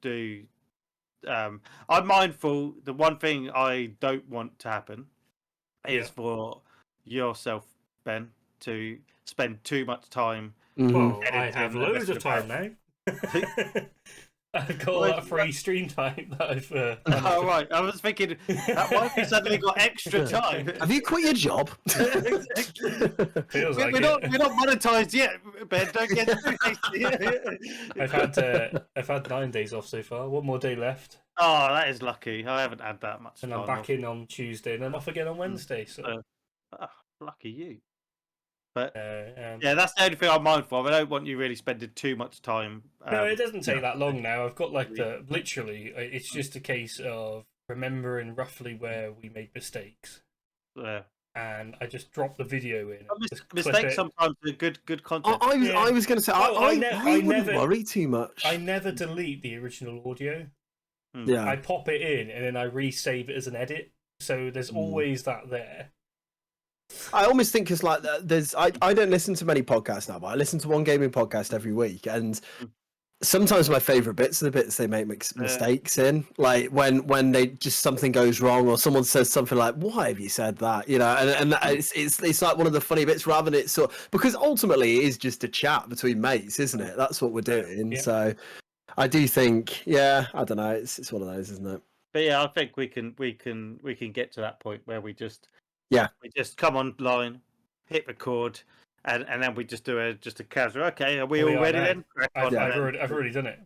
do. I'm mindful. The one thing I don't want to happen is for yourself, Ben, to spend too much time. Well, I editing have and loads messing of time now. I've got all that free stream time that I've. Oh, right. I was thinking that why have you suddenly got extra time? Have you quit your job? Feels like we're not monetized yet, Ben. Don't get too hasty. I've had 9 days off so far. One more day left. Oh, that is lucky. I haven't had that much. And I'm back in on Tuesday, and then off again on Wednesday. So, lucky you. But yeah, that's the only thing I'm mindful of. I don't want you really spending too much time. No, it doesn't take that long now. I've got like literally. It's just a case of remembering roughly where we made mistakes. Yeah. And I just drop the video in. Mistakes sometimes are good content. I was going to say, I wouldn't worry too much. I never delete the original audio. Yeah. I pop it in and then I resave it as an edit. So there's always that there. I almost think it's like I don't listen to many podcasts now, but I listen to one gaming podcast every week, and sometimes my favorite bits are the bits they make mistakes in, like when they just something goes wrong or someone says something like, "Why have you said that?" You know, and it's like one of the funny bits rather than it's because ultimately it is just a chat between mates, isn't it? That's what we're doing. Yeah. So I do think, I don't know, it's one of those, isn't it? But yeah, I think we can get to that point where we just come online, hit record, and then we just do a casual. Okay, are we all ready then? I've already done it.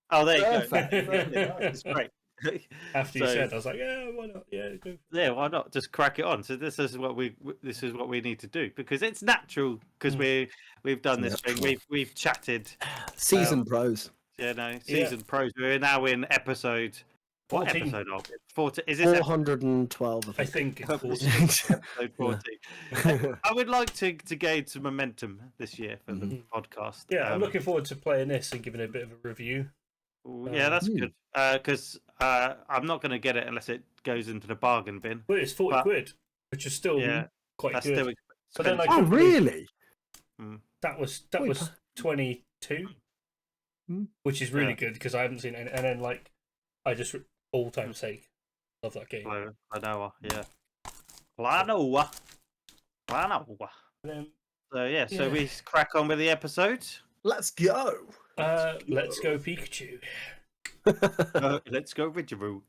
Oh, there you go. It's great. After you said, I was like, yeah, why not? Yeah, go. Yeah, why not? Just crack it on. So this is what we need to do because it's natural because we've done this thing. We've chatted. Seasoned pros. Yeah, no, seasoned pros. We're now in episode. 14. What episode are we? 14. Is this 412? I think it's 14. Episode 14. I would like to gain some momentum this year for the podcast. Yeah, I'm looking forward to playing this and giving it a bit of a review. Yeah, that's good. Because I'm not going to get it unless it goes into the bargain bin. But it's 40 quid, which is still quite good. But then really? That was 22, which is really good because I haven't seen it. And then I just all-time sake love that game. I know, yeah. I know. So we crack on with the episode. Let's go. Let's go Pikachu. Let's go Ridgeroo.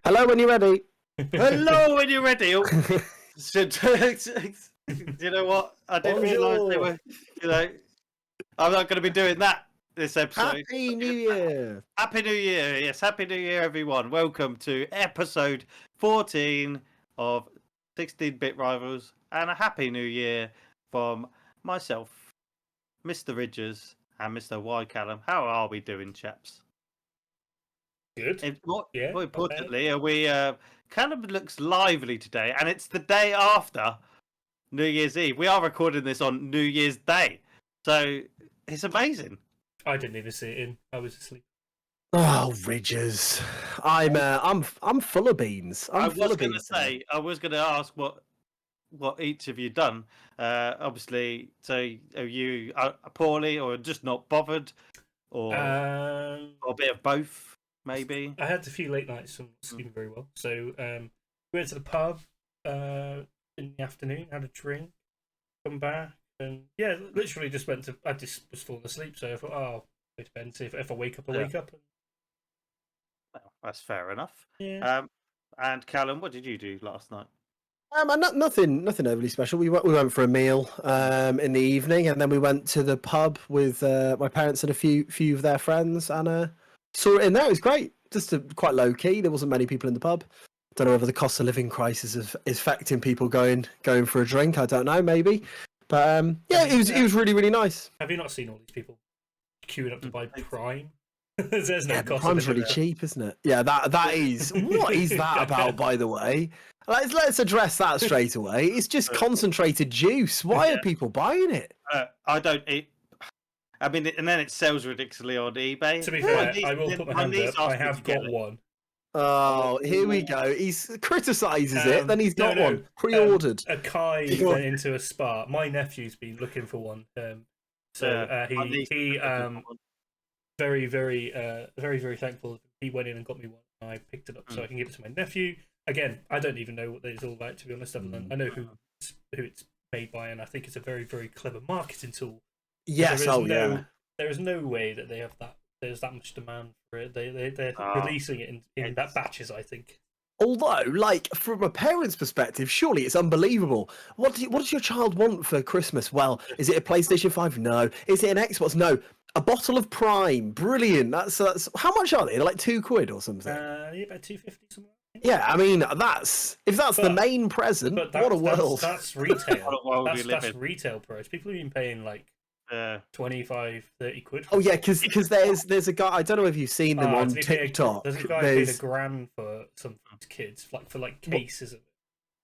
Hello when you're ready. Hello when you're ready. You know what? I didn't realise they were. I'm not going to be doing that this episode. Happy New Year! Happy New Year! Yes, Happy New Year, everyone. Welcome to episode 14 of 16-Bit Rivals, and a Happy New Year from myself, Mr. Ridgers, and Mr. WhyCallum. How are we doing, chaps? Good. More importantly, we Callum looks lively today, and it's the day after New Year's Eve. We are recording this on New Year's Day, so it's amazing. I didn't even see it in. I was asleep. Oh, Ridgers! I'm full of beans. I was going to ask what each of you done. Obviously, so are you poorly, or just not bothered, or a bit of both? Maybe I had a few late nights and sleeping very well. So we went to the pub in the afternoon, had a drink, come back, and literally just went to. I just was falling asleep, so I thought, go to bed and see if I wake up, I wake up. Well, that's fair enough. Yeah. And Callum, what did you do last night? Nothing overly special. We went for a meal in the evening, and then we went to the pub with my parents and a few of their friends, and saw it in there. It was great. Just quite low key. There wasn't many people in the pub. Don't know whether the cost of living crisis is affecting people going for a drink. I don't know. Maybe, but it was really, really nice. Have you not seen all these people queuing up to buy Prime? There's no cost. Prime's really cheap, isn't it? Yeah, that is. What is that about, by the way? Let's address that straight away. It's just concentrated juice. Why are people buying it? I don't eat. I mean, and then it sells ridiculously on eBay. To be My fair, niece- I will put my my hand niece up. I asked me to have get got it. one. Oh, here we go. He criticizes it, then he's got no, one pre-ordered. A Kai went into a spa. My nephew's been looking for one. So My niece he was looking for one. very very thankful. He went in and got me one. I picked it up so I can give it to my nephew. Again, I don't even know what it's all about, to be honest. Other than I know who it's made by, and I think it's a very very clever marketing tool. Yes, yeah. There is no way that they have that. There's that much demand for it. They're releasing it in that batches, I think. Although, like, from a parent's perspective, surely it's unbelievable. What does your child want for Christmas? Well, is it a PlayStation 5? No. Is it an Xbox? No. A bottle of Prime. Brilliant. That's how much are they? They're like £2 or something. Yeah, about 250 something. Yeah, I mean, if that's the main present, what a world. That's retail. What a world we live That's in. retail price. People have been paying like 25, 30 quid. Oh yeah, because there's a guy, I don't know if you've seen them on TikTok. There's a guy who paid £1,000 for some kids, for cases of it.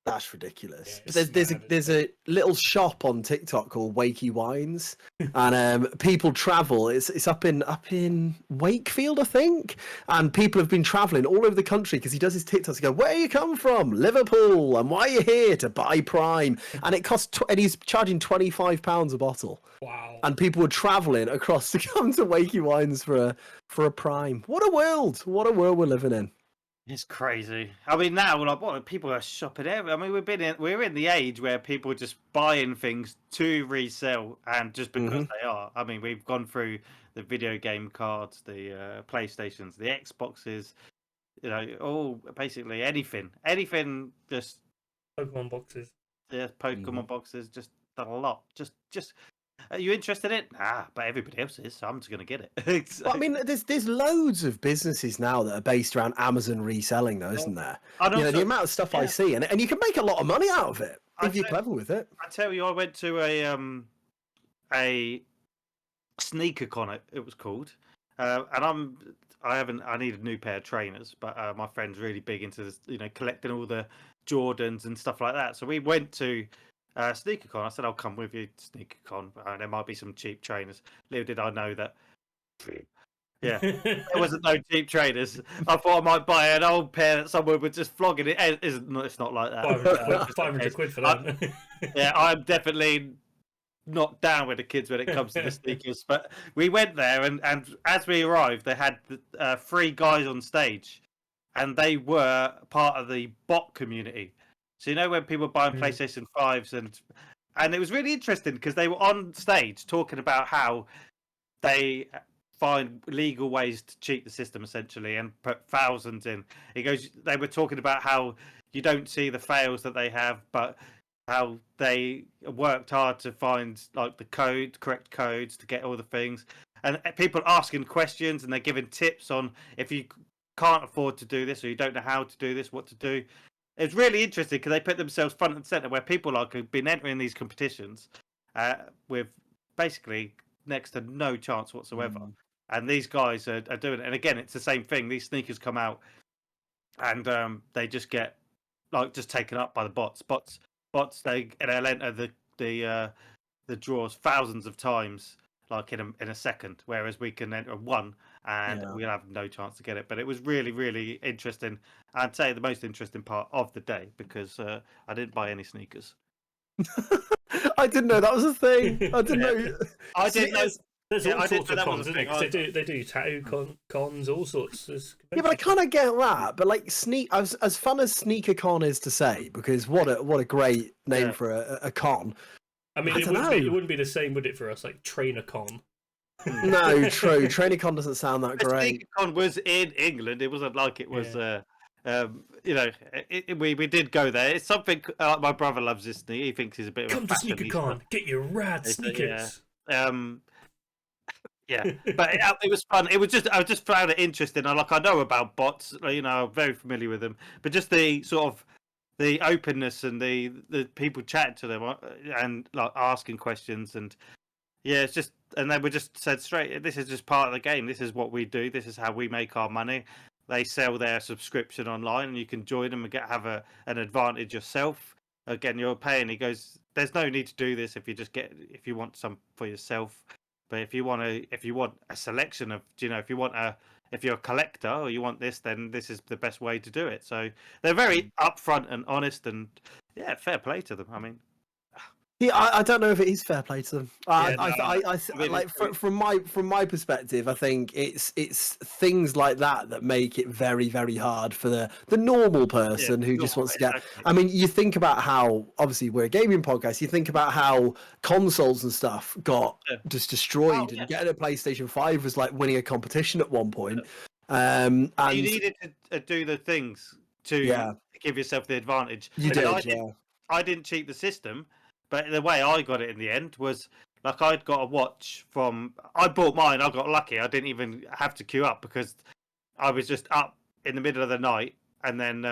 That's ridiculous. Yeah, there's a little shop on TikTok called Wakey Wines, and people travel. It's up in Wakefield, I think, and people have been traveling all over the country because he does his TikToks. He go, "Where you come from? Liverpool, and why are you here to buy Prime?" And it costs, and he's charging £25 a bottle. Wow! And people were traveling across to come to Wakey Wines for a Prime. What a world! What a world we're living in. It's crazy. I mean, now like what people are shopping everywhere. I mean, we're in the age where people are just buying things to resell, and just because they are. I mean, we've gone through the video game cards, the PlayStations, the Xboxes. You know, all basically anything. Just Pokemon boxes. Yeah, Pokemon boxes. Just a lot. Just. Are you interested in it? Nah, but everybody else is, so I'm just going to get it. Well, I mean, there's loads of businesses now that are based around Amazon reselling, though, isn't there? The amount of stuff I see, and you can make a lot of money out of it if you're clever with it. I tell you, I went to a sneaker con. It was called, and I need a new pair of trainers, but my friend's really big into this, collecting all the Jordans and stuff like that. So we went to SneakerCon. I said, I'll come with you to SneakerCon. There might be some cheap trainers. Little did I know that. Yeah, there wasn't no cheap trainers. I thought I might buy an old pair that someone would just flog it. It's not like that. 500 quid for them. Yeah, I'm definitely not down with the kids when it comes to the sneakers. But we went there, and as we arrived, they had 3 guys on stage, and they were part of the bot community. So when people buying PlayStation 5s, and it was really interesting because they were on stage talking about how they find legal ways to cheat the system essentially and put thousands in. They were talking about how you don't see the fails that they have, but how they worked hard to find like the correct codes to get all the things, and people asking questions, and they're giving tips on if you can't afford to do this or you don't know how to do this, what to do. It's really interesting because they put themselves front and center, where people have been entering these competitions with basically next to no chance whatsoever. And these guys are doing it. And again, it's the same thing. These sneakers come out, and they just get just taken up by the bots. Bots. They'll enter the draws thousands of times, like in a second. Whereas we can enter one, and we'll have no chance to get it. But it was really, really interesting. I'd say the most interesting part of the day, because I didn't buy any sneakers. I didn't know that was a thing. I didn't know. I didn't know. There's all sorts of cons, isn't it? They do tattoo cons, all sorts. Yeah, but I kind of get that. But like as fun as SneakerCon is to say, because what a great name for a con. I mean, it wouldn't be the same, would it, for us? Like TrainerCon. No, true. TrainerCon doesn't sound that great. SneakerCon was in England. It wasn't like it was. We did go there. It's something my brother loves this sneaker. He thinks he's a bit of a fashion. Come to SneakerCon, get your rad sneakers. Yeah, but it was fun. I just found it interesting. I know about bots. I'm very familiar with them, but just the sort of the openness and the people chatting to them and asking questions, and it's just, and they were just said straight, this is just part of the game. This is what we do. This is how we make our money. They sell their subscription online, and you can join them and have an advantage yourself. Again, you're paying. He goes, there's no need to do this if you want some for yourself. But if you want a selection of, if you're a collector or you want this, then this is the best way to do it. So they're very upfront and honest, and yeah, fair play to them. I mean, Yeah, I don't know if it is fair play to them. mean, Like from my perspective, I think it's things like that make it very, very hard for the normal person who just wants to get. exactly. I mean, you think about how obviously we're a gaming podcast. You think about how consoles and stuff got just destroyed, and getting a PlayStation 5 was like winning a competition at one point. And you needed to do the things to give yourself the advantage. You did, I didn't cheat the system. But the way I got it in the end was like I'd got a watch I bought mine. I got lucky. I didn't even have to queue up because I was just up in the middle of the night, and then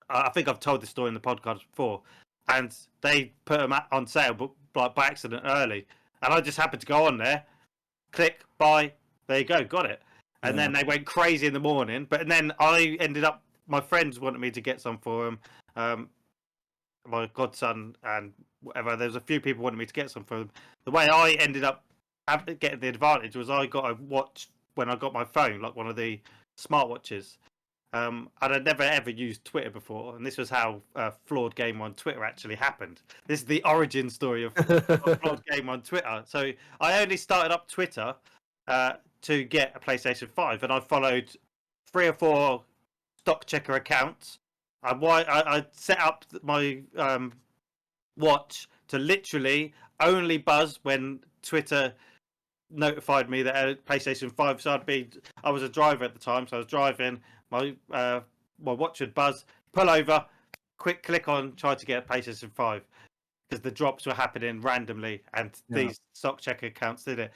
I think I've told this story in the podcast before, and they put them on sale, but like by accident early, and I just happened to go on there, click, buy, there you go, got it, and then they went crazy in the morning. But then I ended up, my friends wanted me to get some for them. My godson and whatever. There's a few people wanting me to get some for them. The way I ended up getting the advantage was I got a watch when I got my phone, like one of the smartwatches. And I'd never ever used Twitter before, and this was how Flawed Game on Twitter actually happened. This is the origin story of Flawed Game on Twitter. So I only started up Twitter to get a PlayStation 5, and I followed 3 or 4 stock checker accounts. I set up my watch to literally only buzz when Twitter notified me that a PlayStation 5. So I was a driver at the time, so I was driving. My watch would buzz, pull over, quick click on, try to get a PlayStation 5 because the drops were happening randomly, and these stock checker accounts did it.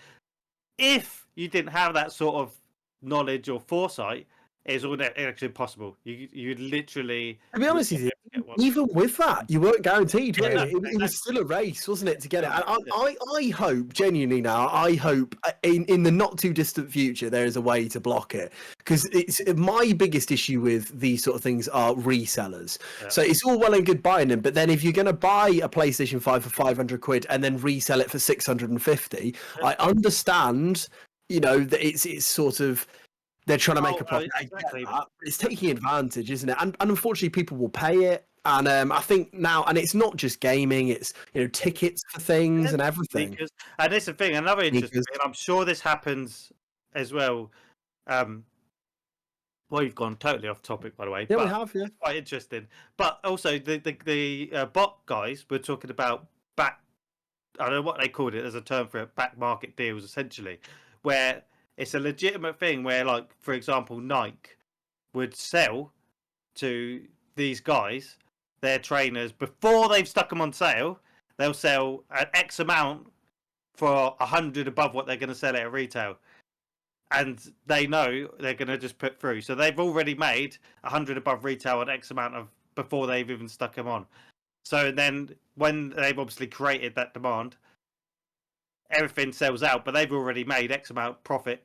If you didn't have that sort of knowledge or foresight, it's all actually impossible. You literally. To be honest with you, even with that, you weren't guaranteed. It was still a race, wasn't it, to get it? And I hope, genuinely now, I hope in the not too distant future there is a way to block it, because it's my biggest issue with these sort of things are resellers. So it's all well and good buying them, but then if you're going to buy a PlayStation 5 for 500 quid and then resell it for 650, I understand, that it's sort of. They're trying to make a profit. Exactly. It's taking advantage, isn't it? And unfortunately, people will pay it. And I think now, and it's not just gaming; it's tickets for things and everything. And it's a thing. Another interesting thing, and I'm sure this happens as well. Well, you've gone totally off topic, by the way. Yeah, we have. Yeah, quite interesting. But also, the bot guys were talking about back. I don't know what they called it. There's a term for it. Back market deals, essentially, where it's a legitimate thing where, like, for example, Nike would sell to these guys, their trainers, before they've stuck them on sale. They'll sell an X amount for 100 above what they're going to sell it at retail. And they know they're going to just put through. So they've already made 100 above retail and X amount of before they've even stuck them on. So then when they've obviously created that demand, everything sells out, but they've already made X amount profit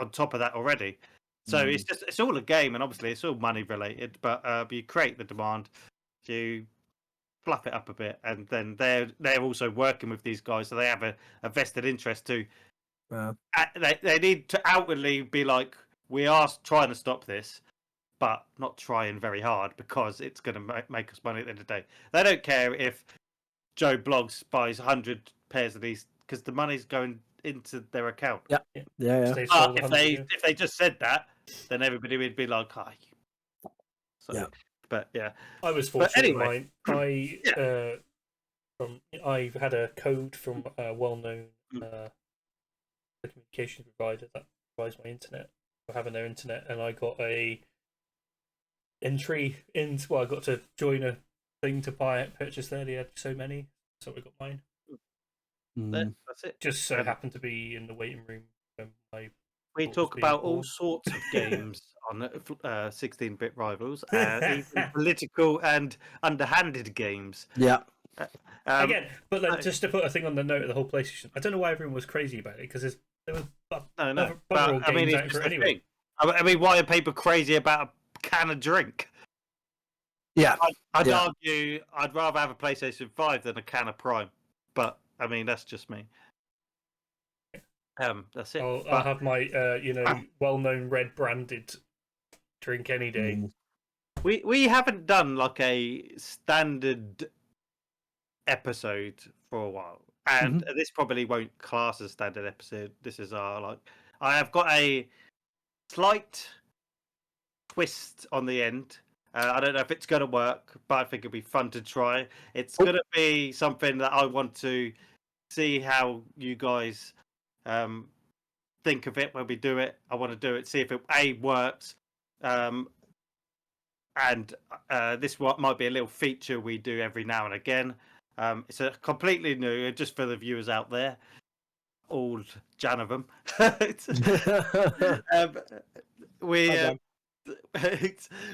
on top of that already. So it's all a game, and obviously it's all money related. But you create the demand, you fluff it up a bit, and then they're also working with these guys, so they have a vested interest too. They need to outwardly be like, we are trying to stop this, but not trying very hard because it's going to make us money at the end of the day. They don't care if Joe Blogs buys 100 pairs of these, because the money's going into their account. Yeah. But if they just said that, then everybody would be like, "Hi." So, but yeah, I was fortunate. Anyway, I had a code from a well-known communication provider that provides my internet for having their internet, and I got a entry into. Well, I got to join a thing to purchase there. They had so many, so I got mine. That's it. Just so happened to be in the waiting room when we talk about all sorts of games on 16-bit Rivals, even political and underhanded games. Yeah. Again, but just to put a thing on the note of the whole PlayStation, I don't know why everyone was crazy about it, because there was but I mean, it's just anyway. I mean, why are people crazy about a can of drink? Yeah, I'd argue I'd rather have a PlayStation 5 than a can of Prime, but I mean, that's just me. That's it. I'll But have my well-known red branded drink any day. we haven't done like a standard episode for a while, and this probably won't class as standard episode. This is our I have got a slight twist on the end. I don't know if it's going to work, but I think it'll be fun to try. It's going to be something that I want to see how you guys think of it when we do it. I want to do it, see if it works, and this might be a little feature we do every now and again. It's a completely new, just for the viewers out there, old Jan of them. We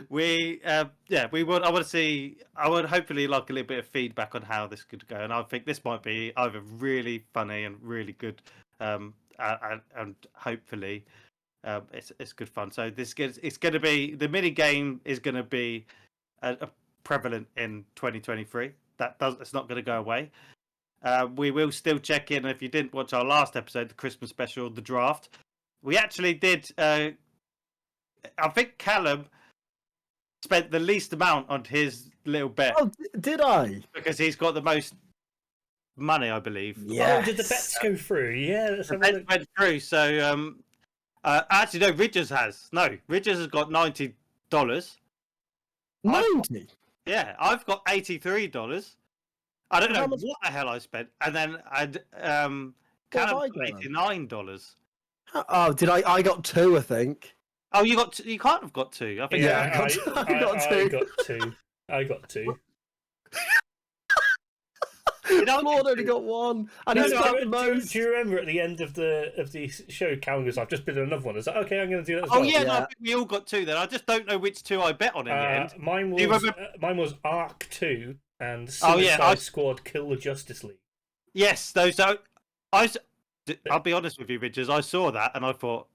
would. I want to see. I would hopefully like a little bit of feedback on how this could go, and I think this might be either really funny and really good, and hopefully, it's good fun. So it's going to be, the mini game is going to be prevalent in 2023. It's not going to go away. We will still check in. If you didn't watch our last episode, the Christmas special, the draft, we actually did. I think Callum spent the least amount on his little bet. Oh, did I? Because he's got the most money, I believe. Yeah. Oh, did the bets go through? Yeah, the bets went through. So, actually, no. Ridgers has got $90. 90. Yeah, I've got $83. I don't know much... what the hell I spent, and then I'd Callum got $89. Oh, did I? I got 2, I think. Oh, you can't have got 2. I think. Yeah, I got 2. I got 2. Claude only got 1. And he's got the most. Do you remember at the end of the show, Callum goes, "I've just bid another one." I was like, "Okay, I'm going to do that as well." Oh yeah, no, I think we all got 2 then. I just don't know which 2 I bet on in the end. Mine was Arc 2 and Squad Kill the Justice League. Yes, those. I'll be honest with you, Richards. I saw that and I thought,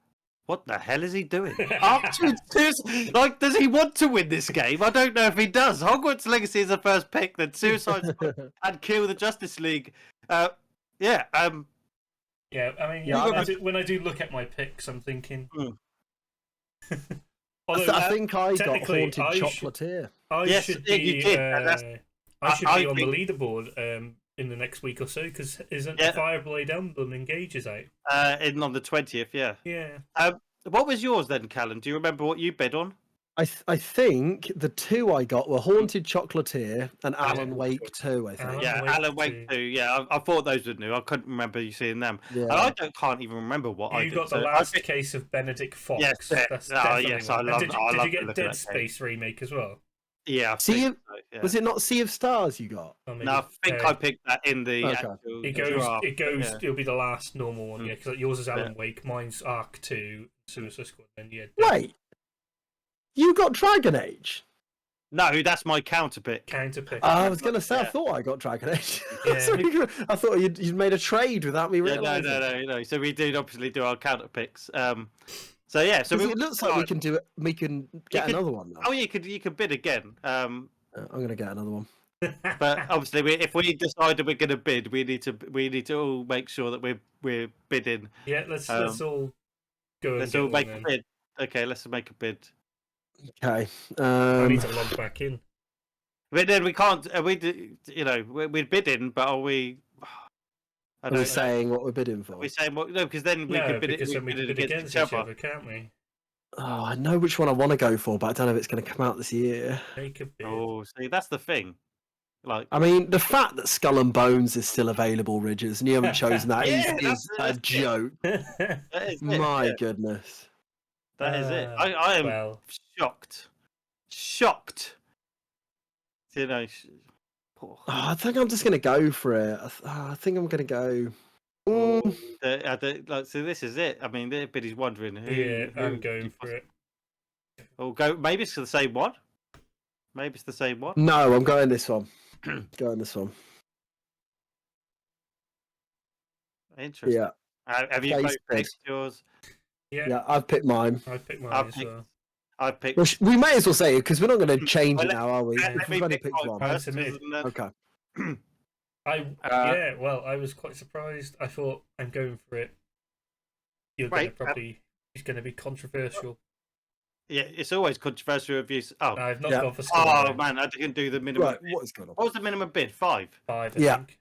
what the hell is he doing? Like, does he want to win this game? I don't know if he does. Hogwarts Legacy is the first pick, then Suicide Squad and Kill the Justice League. Yeah, I mean, when I do look at my picks, I'm thinking. I think I got Haunted Chocolatier. Yes, you did. I should be on the leaderboard in the next week or so, because isn't Fireblade Emblem Engages out? On the 20th, yeah. Yeah. What was yours then, Callum? Do you remember what you bid on? I think the 2 I got were Haunted Chocolatier and Alan Wake 2, I think. Alan Wake 2. Yeah, I thought those were new. I couldn't remember you seeing them. Yeah. And I can't even remember what I did. You got the last case of Benedict Fox. Yes, that's yes, I love. Did you get Dead Space remake as well? Yeah. Was it not Sea of Stars you got? No, I think I picked that in the actual draft. It goes. Yeah. It'll be the last normal one. Yeah, because yours is Alan Wake, mine's Arc 2, Suicide Squad, and Wait, you got Dragon Age? No, that's my counter pick. I was going to say, I thought I got Dragon Age. Yeah. I thought you'd made a trade without me realizing. No. So we did obviously do our counter picks. So it looks like we can do it. We can get another one now. Oh, you could bid again. I'm going to get another one. But obviously, if we decided we're going to bid, we need to all make sure that we're bidding. Yeah, let's all go. Let's all make a bid. Okay, let's make a bid. Okay. I need to log back in. But then we can't. We're bidding, but are we? Are we saying what we're bidding for? We're saying what? No, because then we can bid against each other, can't we? Oh, I know which one I want to go for, but I don't know if it's going to come out this year. Make a bid. Oh, see, that's the thing. I mean, the fact that Skull and Bones is still available, Ridges, and you haven't chosen that is a joke. My goodness. That is it. I am shocked. You know. I think I'm just going to go for it. I think I'm going to go. So this is it. I mean, everybody's wondering who. Yeah, I'm going for it. Oh, go. Maybe it's the same one. No, I'm going this one. Interesting. Yeah. Have you both picked yours? Yeah, I've picked mine. I've picked mine as well. I've picked. Well, we may as well say it because we're not going to change it now, are we? We've only picked one. Okay. I was quite surprised. I thought I'm going for it. you're going to probably it's going to be controversial. Yeah, it's always controversial reviews. Oh, I've not Yeah. gone for score. oh though. man, I didn't do the minimum. Right, what is going on? What was the minimum bid? 5. 5, I Yeah. think.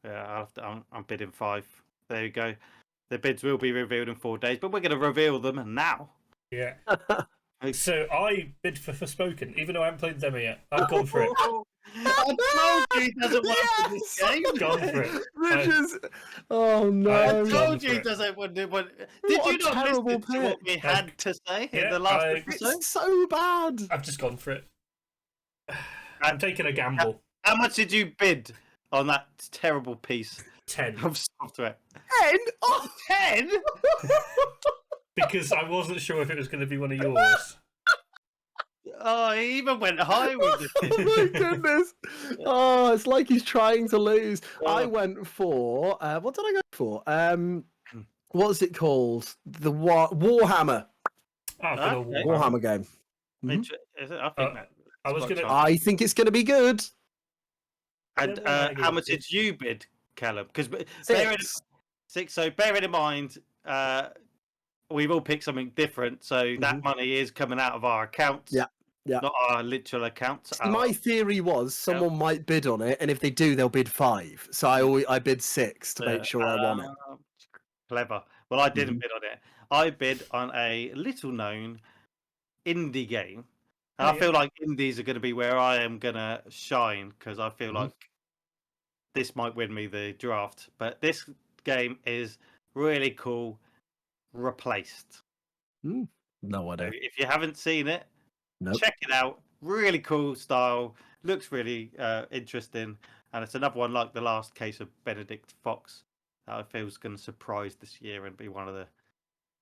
Yeah, I'm bidding 5. There you go. The bids will be revealed in 4 days, but we're going to reveal them now. Yeah. So I bid for Forspoken, even though I haven't played the demo yet. I've gone for it. I told you he doesn't want to win this game. Gone for it. Richards. Oh I no! I've told you he for it. doesn't want to win. Did What you a not terrible listen to what we pick. had to say in Yeah, the last I- episode? It's so bad. I've just gone for it. I'm taking a gamble. How much did you bid on that terrible piece 10. of software? 10? Oh, 10? Because I wasn't sure if it was going to be one of yours. Oh, he even went high with oh it. my goodness! Oh, it's like he's trying to lose. I Oh. went for what did I go for? What's it called? The Warhammer. Oh, I've got a Okay. Warhammer game. Mhm. Is it? I think that. I was quite gonna- chance. I think it's going to be good. And Yeah, well, how maybe. much did you bid, Callum? Because 6. So bearing in mind, we've all picked something different, so that Mhm. money is coming out of our accounts. Yeah, yeah. Not our literal accounts. See, my theory was someone might bid on it, and if they do, they'll bid 5. So I bid 6 to make sure I won it. Clever. Well, I didn't Mhm. bid on it. I bid on a little-known indie game. And Oh, I feel like indies are going to be where I am going to shine because I feel Mhm. like this might win me the draft. But this game is really cool. Replaced. No So idea. if you haven't seen it, Nope. check it out. Really cool style. Looks really interesting. And it's another one like the last case of Benedict Fox that I feel is going to surprise this year and be one of the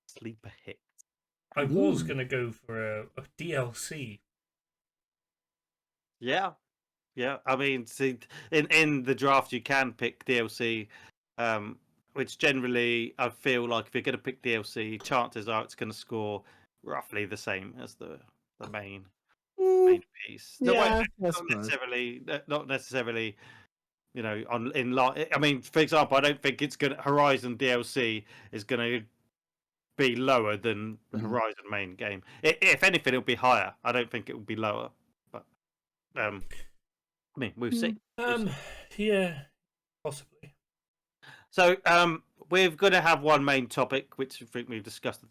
sleeper hits. I was Ooh. going to go for a DLC. Yeah. Yeah. I mean, see, in the draft, you can pick DLC, which generally I feel like if you're going to pick DLC, chances are it's going to score roughly the same as the main piece. No, Yeah, I not suppose. necessarily. You know, I mean, for example, I don't think it's gonna Horizon DLC is gonna be lower than the Mhm. Horizon main game. If anything, it'll be higher. I don't think it will be lower. But I mean, we'll see. Yeah, possibly. So we're going to have one main topic, which I think we've discussed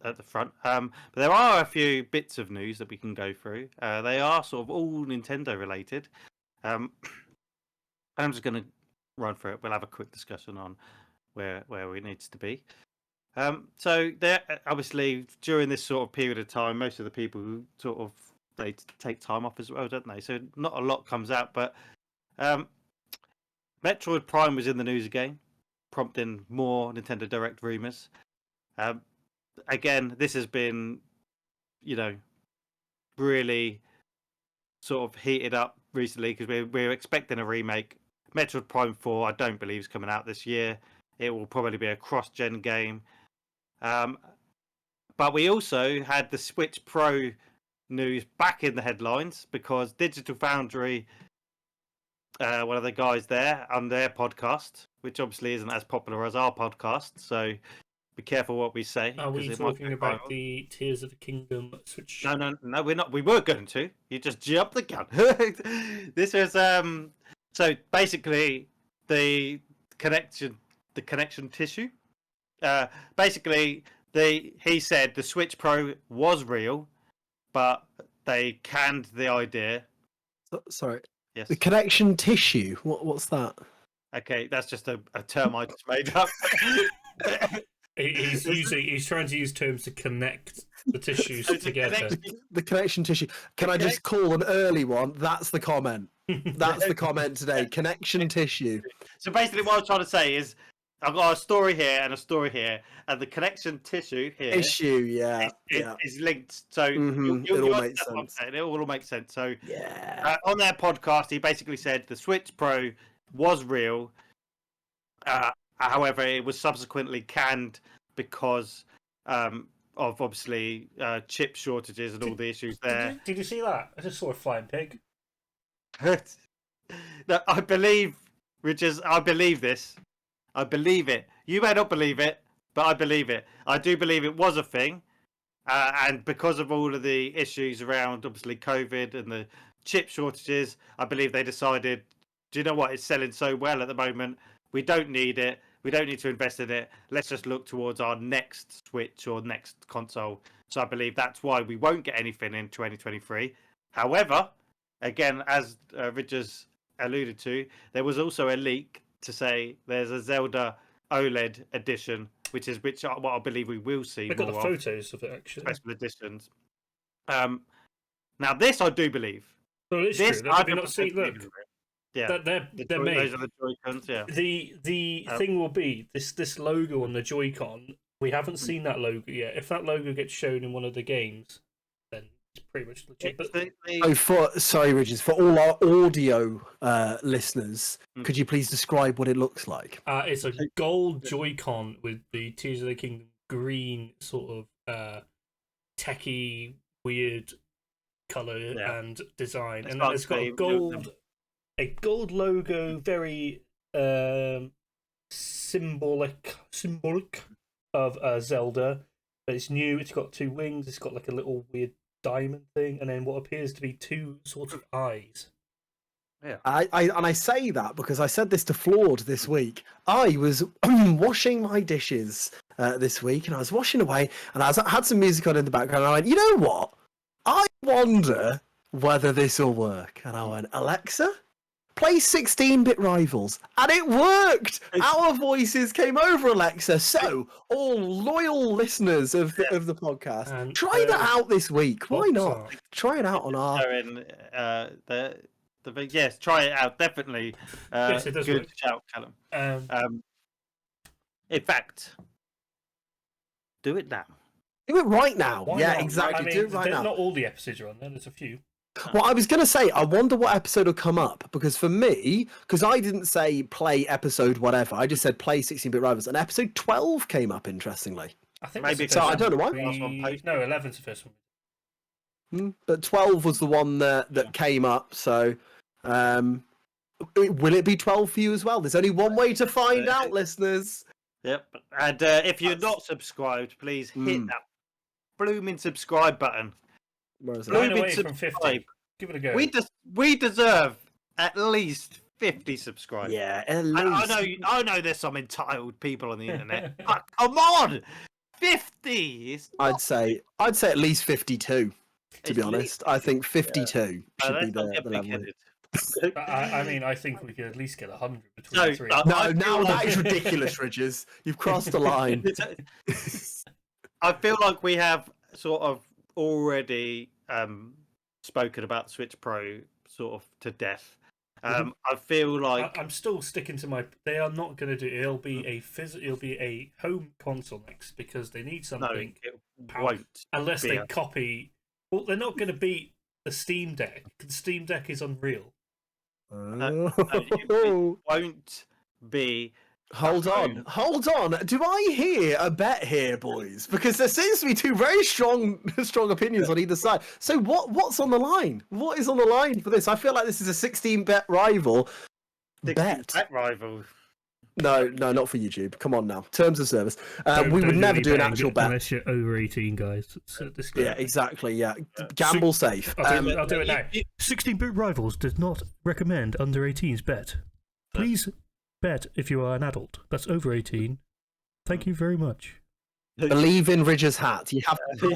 at the front. But there are a few bits of news that we can go through. They are sort of all Nintendo related. I'm just going to run through it. We'll have a quick discussion on where it needs to be. So there, obviously, during this sort of period of time, most of the people who sort of they take time off as well, don't they? So not a lot comes out, but Metroid Prime was in the news again, prompting more Nintendo Direct rumors. Again, this has been, you know, really sort of heated up recently because we're expecting a remake. Metroid Prime 4, I don't believe is coming out this year. It will probably be a cross-gen game. But we also had the Switch Pro news back in the headlines because Digital Foundry, one of the guys there on their podcast, which obviously isn't as popular as our podcast, so be careful what we say. Are we 'cause it might talking go about viral. the Tears of the Kingdom Switch? No, we're not. We were going to. You just jumped the gun. This is so basically the connection tissue. Basically, he said the Switch Pro was real, but they canned the idea. Sorry. Yes. The connection tissue. What's that? Okay, that's just a term I just made up. He's trying to use terms to connect the tissues So to together. connect- The connection tissue. Can I just call an early one? That's the comment. That's the comment today. Connection tissue. So basically, what I was trying to say is, I've got a story here and a story here, and the connection tissue here Issue, yeah. Yeah. is linked. So Mhm, it all makes understand what I'm sense. saying. It all makes sense. So Yeah. on their podcast, he basically said the Switch Pro was real. However, it was subsequently canned because of obviously chip shortages and all the issues there. Did you see that? I just saw a flying pig. No, I believe, Richards, I believe this. I believe it. You may not believe it, but I believe it. I do believe it was a thing, and because of all of the issues around obviously COVID and the chip shortages, I believe they decided, do you know what? It's selling so well at the moment. We don't need it. We don't need to invest in it. Let's just look towards our next Switch or next console. So I believe that's why we won't get anything in 2023. However, again, as Ridges alluded to, there was also a leak to say there's a Zelda OLED edition, which what I believe we will see. I got more the photos of it actually. special editions. Now this I do believe. So it's This true. I Have you not seen? Look, yeah, they're made. Those are the Joy-Cons. Yeah, The thing will be this logo on the Joy-Con. We haven't seen that logo yet. If that logo gets shown in one of the games, then it's pretty much legit. But Sorry, Richards, for all our audio listeners, could you please describe what it looks like? It's a gold Joy-Con with the Tears of the Kingdom green sort of techie, weird color and design, and then it's got a gold logo, very symbolic of Zelda. But it's new. It's got 2 wings. It's got like a little weird diamond thing, and then what appears to be 2 sort of eyes. Yeah, I say that because I said this to Flawed this week. I was washing my dishes this week, and I was washing away, and I had some music on in the background, and I went, you know what? I wonder whether this will work. And I went, Alexa, play 16-bit Rivals. And it worked! Our voices came over, Alexa. So, all loyal listeners of the podcast, try that out this week. Why not? Try it out on our... Yes, try it out, definitely. Yes, it does good work. shout, Callum. In fact, do it now. Do it right now. Why yeah, not? exactly. I mean, do it right now. Not all the episodes are on there. There's a few. Well, I was going to say, I wonder what episode will come up, because for me, because I didn't say play episode whatever, I just said play 16-bit Rivals, and episode 12 came up, interestingly. I think Maybe that's the so. first I don't know why. No, 11's the first one. But 12 was the one that came up, so will it be 12 for you as well? There's only one way to find out, listeners. Yep. And if you're not subscribed, please hit that blooming subscribe button. Where is it? Line Blooming away from 50. subscribe. Give it a go. We deserve at least 50 subscribers. Yeah, at least. I know there's some entitled people on the internet. But come on, 50. I'd say at least 52. To be honest, I think 52 should be the level. I mean, I think we could at least get 100 between No, the three. No, that is ridiculous, Ridges. You've crossed the line. I feel like we have sort of already spoken about Switch Pro sort of to death. I feel like I'm still sticking to my. They are not going to do. It'll be a home console next because they need something. it won't. Unless they copy. Well, they're not going to beat the Steam Deck. The Steam Deck is unreal. It won't be. Hold on. Do I hear a bet here, boys? Because there seems to be 2 very strong opinions on either side. So what's on the line? What is on the line for this? I feel like this is a 16-bet rival. 16-bet rival. No, not for YouTube. Come on now. Terms of service. We would never do an actual bet. Unless you're over 18, guys. Yeah, exactly. Yeah. Gamble safe. I'll do it now. 16-bit Rivals does not recommend under 18s bet. Please bet if you are an adult. That's over 18. Thank you very much. Believe in Ridge's hat. You have to.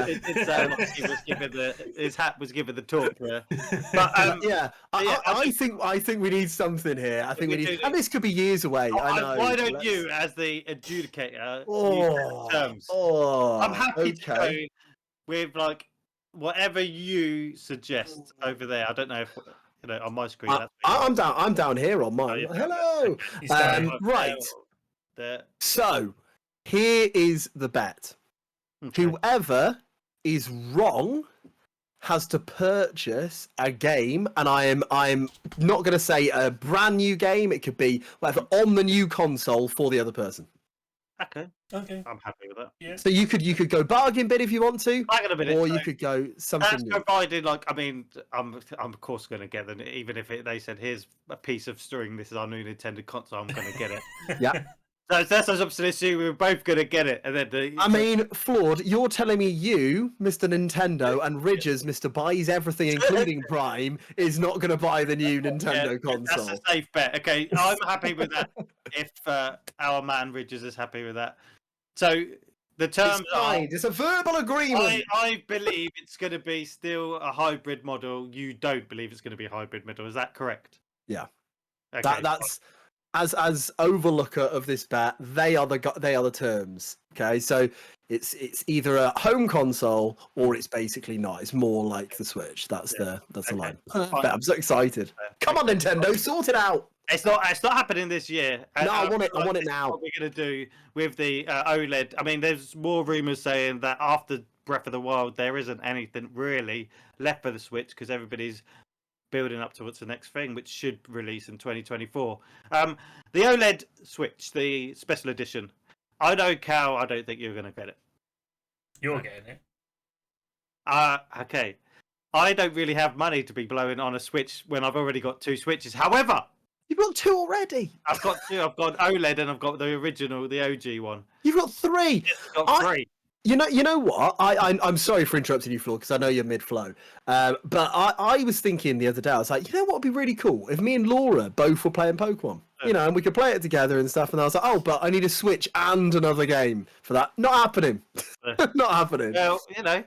It sounds like his hat was given the talk there. But I think we need something here. I think we need, and this could be years away. I know. Why don't you, as the adjudicator, use terms? I'm happy to go with like whatever you suggest over there. I don't know if on my screen. I'm down here on mine. Hello. Right. There. So. Here is the bet. Okay. Whoever is wrong has to purchase a game, and I'm not going to say a brand new game. It could be whatever on the new console for the other person. Okay. I'm happy with that. Yeah. So you could go bargain bid if you want to, or you could go something. That's new. Provided, I'm of course going to get them, even if they said here's a piece of string. This is our new Nintendo console. I'm going to get it. Yeah. that's obviously assuming we're both going to get it. And then I mean, Flawed, you're telling me you, Mr. Nintendo, and Ridges, Mr. Buys Everything, including Prime, is not going to buy the new Nintendo console. That's a safe bet. Okay, I'm happy with that. If our man Ridges is happy with that. So the terms It's a verbal agreement. I believe it's going to be still a hybrid model. You don't believe it's going to be a hybrid model. Is that correct? Yeah. Okay. That's as overlooker of this bet. They are the terms. Okay, so it's either a home console or it's basically not. It's more like the Switch. That's the line. I'm so excited. Come on, Nintendo, sort it out. It's not happening this year. No, I want it now. What we're going to do with the OLED? I mean, there's more rumors saying that after Breath of the Wild, there isn't anything really left for the Switch because everybody's building up towards the next thing, which should release in 2024. The OLED Switch, the special edition. I know, Cal, I don't think you're going to get it. You're getting it. Okay. I don't really have money to be blowing on a Switch when I've already got 2 Switches. However, you've got 2 already. I've got 2. I've got OLED and I've got the original, the OG one. You've got 3. Yes, I've got 3. You know what? I'm sorry for interrupting you, Flo, because I know you're mid-flow. But I was thinking the other day, I was like, you know what would be really cool? If me and Laura both were playing Pokemon. You know, and we could play it together and stuff. And I was like, oh, but I need a Switch and another game for that. Not happening. Not happening. Well, you know,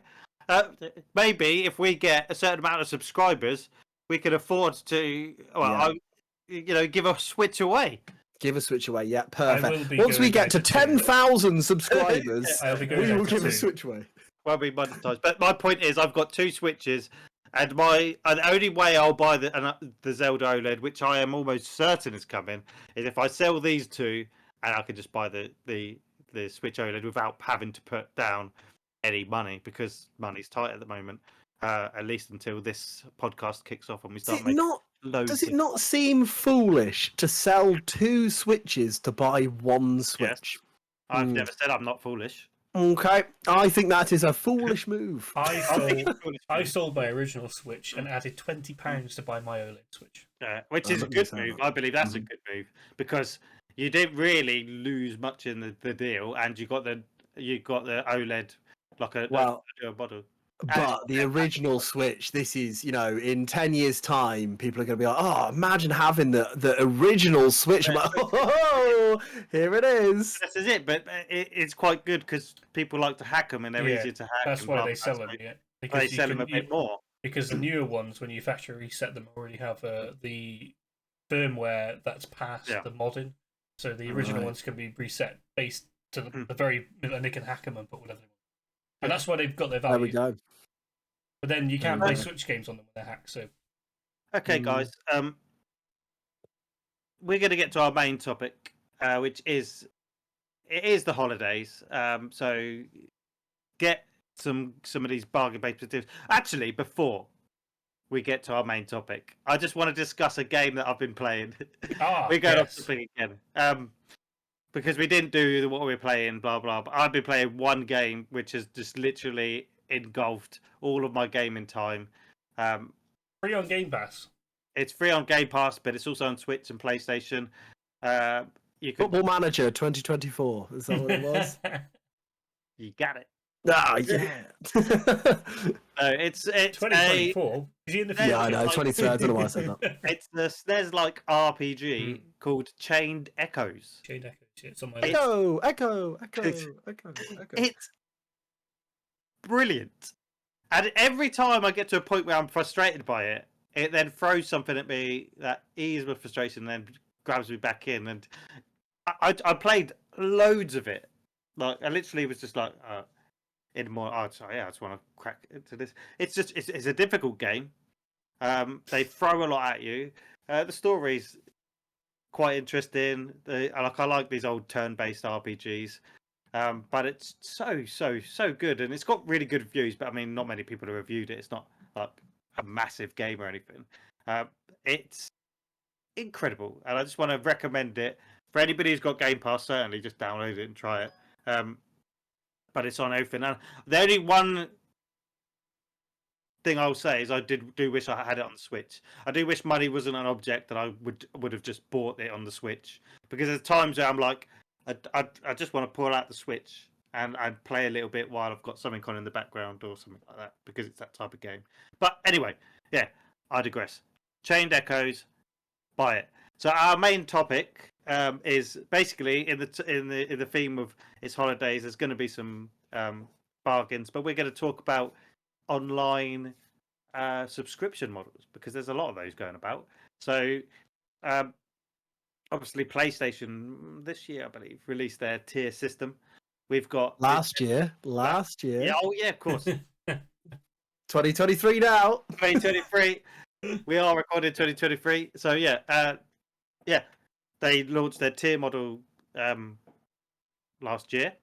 maybe if we get a certain amount of subscribers, we could afford to, give a Switch away. Give a Switch away, yeah, perfect. Once we get to 10,000 subscribers, we will give a Switch away. Well, be monetized. But my point is, I've got 2 Switches, and the only way I'll buy the Zelda OLED, which I am almost certain is coming, is if I sell these 2, and I can just buy the Switch OLED without having to put down any money, because money's tight at the moment. At least until this podcast kicks off and we start making loads. Does it not seem foolish to sell 2 Switches to buy 1 Switch? Yes. I've never said I'm not foolish. Okay, I think that is a foolish move. I sold my original Switch and added £20 to buy my OLED Switch. Which is a good move. I believe that's a good move because you didn't really lose much in the deal, and you got the OLED like a model. But the original Switch, this is, in 10 years' time, people are going to be like, oh, imagine having the original Switch. I'm like, oh, here it is. This is it, but it's quite good because people like to hack them and they're easier to hack. That's why they sell them, Because they sell them a bit more. Because the newer ones, when you factory reset them, already have the firmware that's past the modding. So the original ones can be reset based to the very, and they can hack them and put whatever they want. And that's why they've got their value. There we go. But then you can't play Switch games on them when they're hacked. So, okay, guys, we're going to get to our main topic, which is the holidays. So get some of these bargain-based deals. Actually, before we get to our main topic, I just want to discuss a game that I've been playing. We're going off topic again. Because we didn't do what we were playing, blah blah. But I've been playing one game which has just literally engulfed all of my gaming time. Free on Game Pass. It's free on Game Pass, but it's also on Switch and PlayStation. Football Manager 2024. Is that what it was? You got it. Ah, yeah. It's 2024. Is he in the future? Yeah, I know. 23. I don't know why I said that. It's the SNES-like RPG called Chained Echoes. Chained Echoes. Yeah, it's on my Echo. It's brilliant. And every time I get to a point where I'm frustrated by it, it then throws something at me that eases my frustration and then grabs me back in. And I played loads of it. Like, I literally was just like, I just want to crack into this. It's a difficult game. They throw a lot at you. The story's quite interesting. I like these old turn-based RPGs. But it's so good, and it's got really good reviews. But I mean, not many people have reviewed it. It's not like a massive game or anything. It's incredible, and I just want to recommend it for anybody who's got Game Pass. Certainly, just download it and try it. But it's on everything. And the only one thing I'll say is I do wish I had it on the Switch. I do wish money wasn't an object, and I would have just bought it on the Switch, because there's times where I'm like, I just want to pull out the Switch and play a little bit while I've got something on in the background or something like that, because it's that type of game. But anyway, yeah, I digress. Chained Echoes, buy it. So our main topic is basically in the theme of it's holidays. There's going to be some bargains, but we're going to talk about online subscription models, because there's a lot of those going about. So obviously PlayStation this year, I believe, released their tier system. We've got Last year. Yeah, oh yeah, of course. 2023 now. 2023. We are recording 2023. So yeah, they launched their tier model last year.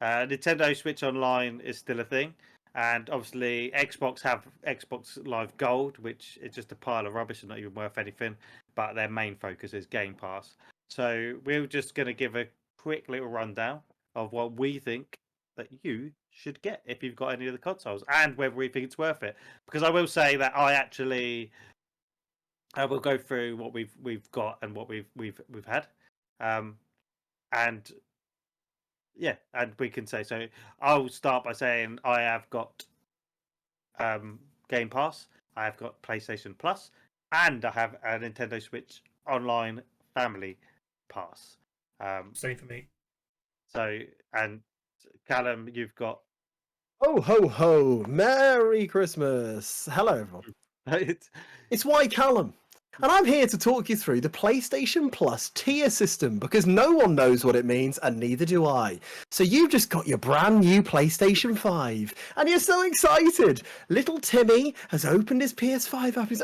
Nintendo Switch Online is still a thing, and obviously Xbox have Xbox Live Gold, which is just a pile of rubbish and not even worth anything. But their main focus is Game Pass. So we're just going to give a quick little rundown of what we think that you should get if you've got any of the consoles, and whether we think it's worth it. Because I will say that I will go through what we've got and what we've had, and yeah, and we can say so. I'll start by saying I have got Game Pass, I have got PlayStation Plus, and I have a Nintendo Switch Online Family Pass. Same for me. So, and Callum, you've got. Ho, ho, ho. Merry Christmas. Hello, everyone. It's WhyCallum. And I'm here to talk you through the PlayStation Plus tier system, because no one knows what it means, and neither do I. So you've just got your brand new PlayStation 5, and you're so excited. Little Timmy has opened his PS5 up. He's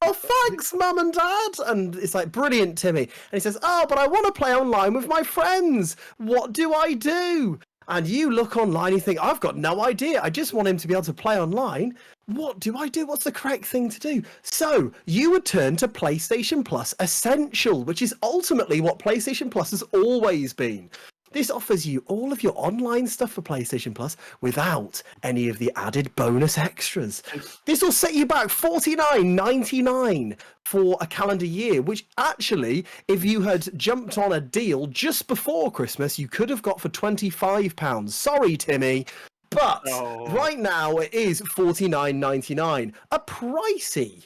oh, thanks, Mum and Dad. And it's like, brilliant, Timmy. And he says, oh, but I want to play online with my friends. What do I do? And you look online and you think, I've got no idea. I just want him to be able to play online. What do I do? What's the correct thing to do? So you would turn to PlayStation Plus Essential, which is ultimately what PlayStation Plus has always been. This offers you all of your online stuff for PlayStation Plus without any of the added bonus extras. This will set you back $49.99 for a calendar year, which actually, if you had jumped on a deal just before Christmas, you could have got for £25. Sorry, Timmy. But right now it is $49.99. A pricey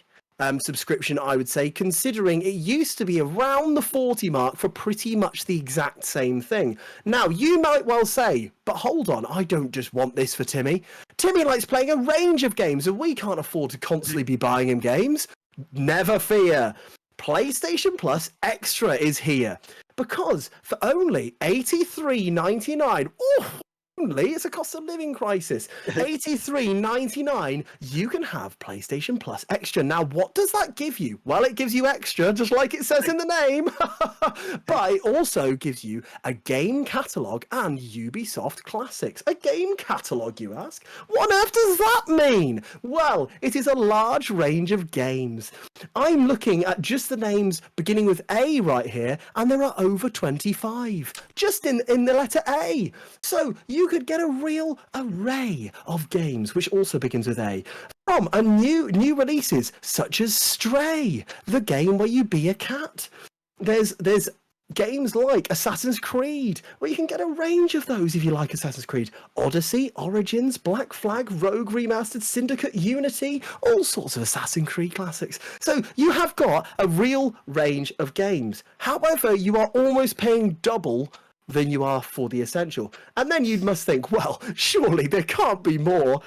subscription, I would say, considering it used to be around the 40 mark for pretty much the exact same thing. Now, you might well say, but hold on, I don't just want this for Timmy. Timmy likes playing a range of games, and we can't afford to constantly be buying him games. Never fear. PlayStation Plus Extra is here, because for only $83.99, it's a cost of living crisis. $83.99, you can have PlayStation Plus Extra. Now, what does that give you? Well, it gives you extra, just like it says in the name. But it also gives you a game catalogue and Ubisoft classics. A game catalogue, you ask? What on earth does that mean? Well, it is a large range of games. I'm looking at just the names beginning with A right here, and there are over 25, just in the letter A. So you could get a real array of games, which also begins with A, from a new releases such as Stray, the game where you be a cat. There's games like Assassin's Creed, where you can get a range of those if you like Assassin's Creed. Odyssey, Origins, Black Flag, Rogue Remastered, Syndicate, Unity, all sorts of Assassin's Creed classics. So you have got a real range of games. However, you are almost paying double than you are for the Essential. And then you must think, well, surely there can't be more.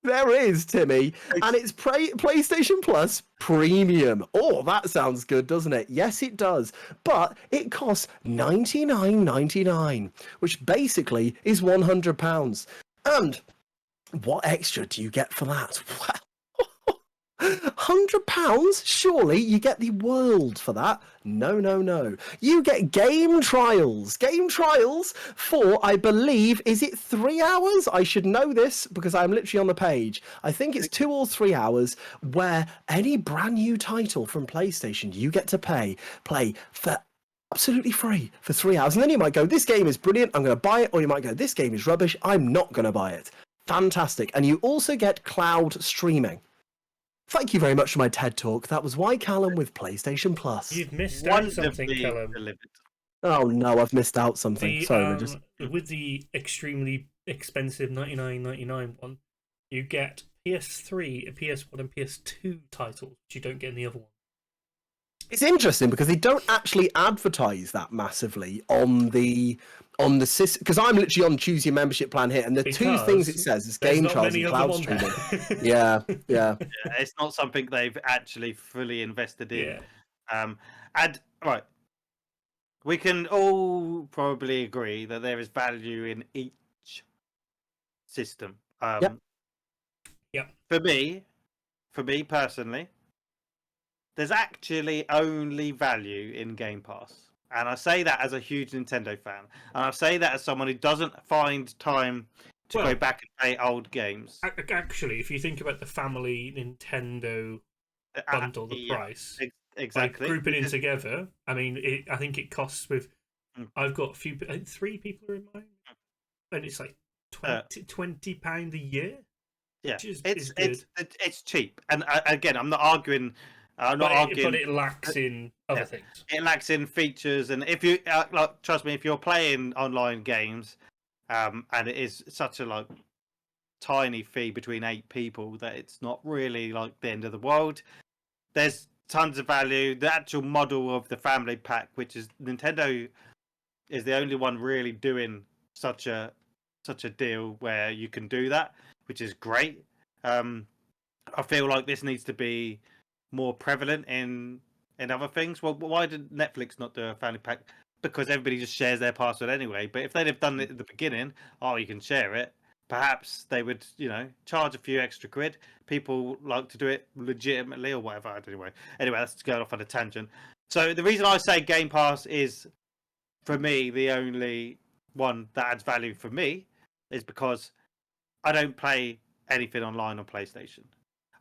There is, Timmy, and it's PlayStation Plus Premium. Oh, that sounds good, doesn't it? Yes, it does. But it costs $99.99, which basically is £100. And what extra do you get for that? £100? Surely you get the world for that. No. You get game trials. Game trials for, I believe, is it 3 hours? I should know this because I'm literally on the page. I think it's 2 or 3 hours where any brand new title from PlayStation you get to play for absolutely free for 3 hours. And then you might go, this game is brilliant, I'm going to buy it. Or you might go, this game is rubbish, I'm not going to buy it. Fantastic. And you also get cloud streaming. Thank you very much for my TED Talk. That was WhyCallum with PlayStation Plus. You've missed out something, Callum. Delivered. Oh no, I've missed out something. The Sorry, Regis. with the extremely expensive 99.99 one, you get PS3, PS1, and PS2 titles, which you don't get in the other one. It's interesting because they don't actually advertise that massively on the system. Because I'm literally on choose your membership plan here, and the two things it says is There's game not trials many and of them cloud on streaming. there. Yeah, yeah. Yeah, it's not something they've actually fully invested in. Yeah. And right, we can all probably agree that there is value in each system. Yep. Yep. For me personally, there's actually only value in Game Pass. And I say that as a huge Nintendo fan. And I say that as someone who doesn't find time to go back and play old games. Actually, if you think about the family Nintendo bundle, the price, exactly. by grouping it together, I mean, I think it costs with. I've got a few, 3 people in mind, and it's like £20 a year. Yeah, is it's cheap, and again, I'm not arguing. But it lacks in other things. It lacks in features, and if you trust me, if you're playing online games, and it is such a tiny fee between 8 people that it's not really like the end of the world. There's tons of value. The actual model of the family pack, which is Nintendo, is the only one really doing such a deal where you can do that, which is great. I feel like this needs to be more prevalent in other things. Well, why did Netflix not do a family pack? Because everybody just shares their password anyway. But if they'd have done it at the beginning, you can share it. Perhaps they would, charge a few extra quid. People like to do it legitimately or whatever. Anyway, that's going off on a tangent. So the reason I say Game Pass is, for me, the only one that adds value for me is because I don't play anything online on PlayStation.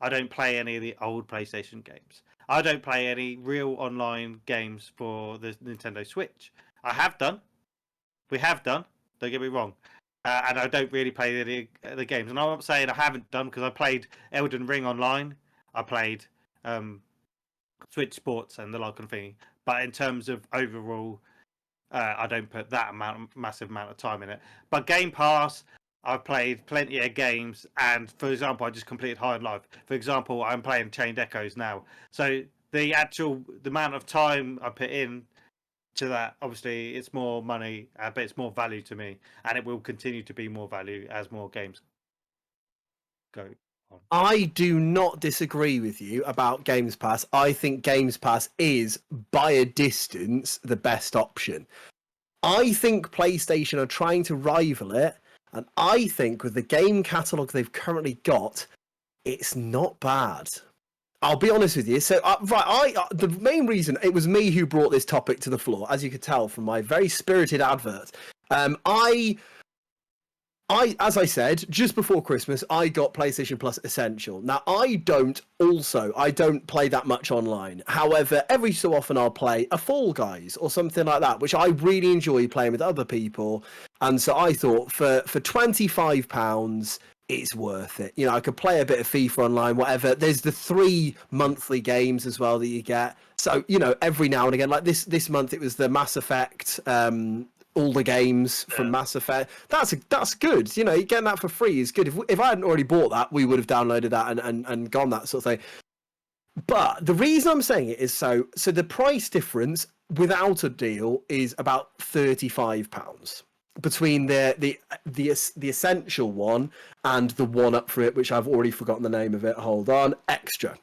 I don't play any of the old PlayStation games. I don't play any real online games for the Nintendo Switch. I have done. We have done. Don't get me wrong. And I don't really play the games. And I'm not saying I haven't done, because I played Elden Ring online. I played Switch Sports and the like of thing. But in terms of overall, I don't put that massive amount of time in it. But Game Pass, I've played plenty of games, and for example, I just completed High Life. For example, I'm playing Chained Echoes now. So the amount of time I put in to that, obviously, it's more money, but it's more value to me, and it will continue to be more value as more games go on. I do not disagree with you about Games Pass. I think Games Pass is, by a distance, the best option. I think PlayStation are trying to rival it, and I think with the game catalogue they've currently got, it's not bad. I'll be honest with you. So, the main reason, it was me who brought this topic to the floor, as you could tell from my very spirited advert. As I said, just before Christmas, I got PlayStation Plus Essential. Now, I don't play that much online. However, every so often I'll play a Fall Guys or something like that, which I really enjoy playing with other people. And so I thought for £25, it's worth it. I could play a bit of FIFA online, whatever. There's the 3 monthly games as well that you get. So, every now and again, like this month, it was the Mass Effect, all the games from Mass Effect. That's good. You're getting that for free is good. If I hadn't already bought that, we would have downloaded that and gone that sort of thing. But the reason I'm saying it is so the price difference without a deal is about £35 between the essential one and the one up for it, which I've already forgotten the name of it. Hold on, Extra.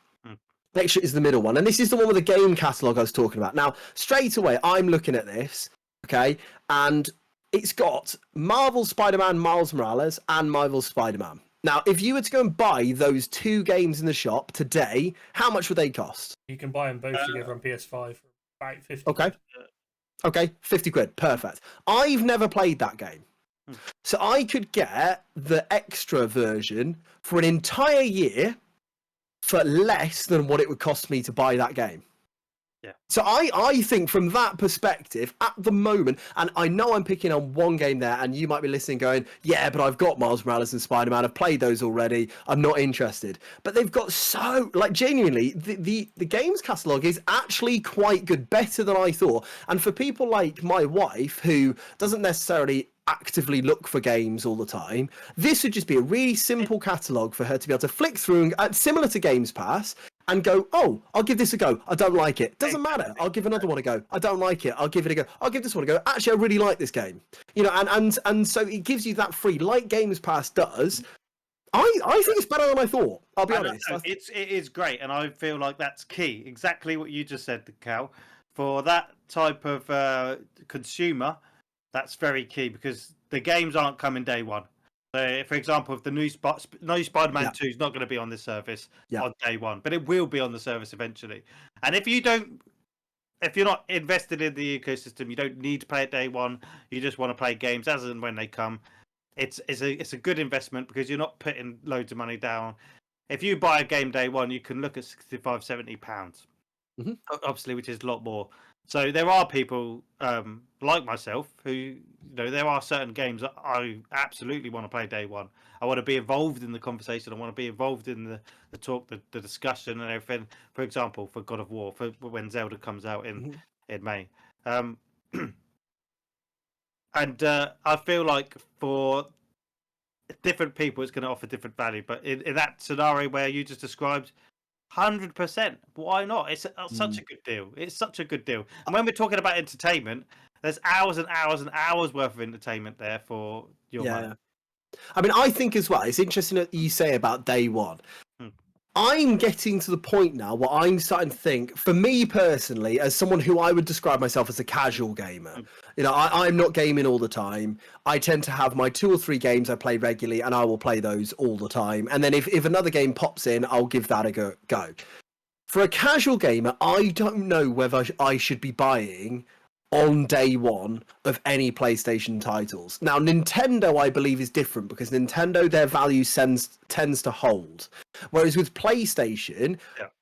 Extra is the middle one, and this is the one with the game catalogue I was talking about. Now, straight away, I'm looking at this. Okay, and it's got Marvel Spider-Man Miles Morales and Marvel Spider-Man. Now, if you were to go and buy those 2 games in the shop today, how much would they cost? You can buy them both together on PS5 for about 50. Okay, 50 quid, perfect. I've never played that game. So I could get the extra version for an entire year for less than what it would cost me to buy that game. Yeah. So I think from that perspective, at the moment, and I know I'm picking on one game there, and you might be listening going, yeah, but I've got Miles Morales and Spider-Man. I've played those already. I'm not interested. But they've got so, like, genuinely, the games catalogue is actually quite good, better than I thought. And for people like my wife, who doesn't necessarily actively look for games all the time, this would just be a really simple catalogue for her to be able to flick through, and, similar to Games Pass, and go, oh, I'll give this a go. I don't like it. Doesn't matter. I'll give another one a go. I don't like it. I'll give it a go. I'll give this one a go. Actually, I really like this game. You know, and so it gives you that free, like Games Pass does. I think it's better than I thought. I'll be honest. It is great, and I feel like that's key. Exactly what you just said, Cal. For that type of consumer, that's very key because the games aren't coming day one. So, for example, if the new Spider-Man 2 is not going to be on this service on day one, but it will be on the service eventually. And if you're not invested in the ecosystem, you don't need to play it day one. You just want to play games as and when they come. It's a good investment because you're not putting loads of money down. If you buy a game day one, you can look at £65-70, obviously, which is a lot more. So there are people like myself who, there are certain games that I absolutely want to play day one. I want to be involved in the conversation. I want to be involved in the talk, the discussion, and everything. For example, for God of War, for when Zelda comes out in May. And I feel like for different people, it's going to offer different value. But in that scenario where you just described, 100%. Why not? It's such a good deal. It's such a good deal. And when we're talking about entertainment, there's hours and hours and hours worth of entertainment there for your money. I mean, I think as well, it's interesting that you say about day one. I'm getting to the point now where I'm starting to think, for me personally, as someone who I would describe myself as a casual gamer, I'm not gaming all the time. I tend to have my 2 or 3 games I play regularly, and I will play those all the time. And then if another game pops in, I'll give that a go. For a casual gamer, I don't know whether I should be buying on day one of any PlayStation titles. Now, Nintendo, I believe, is different because Nintendo, their value tends to hold. Whereas with PlayStation,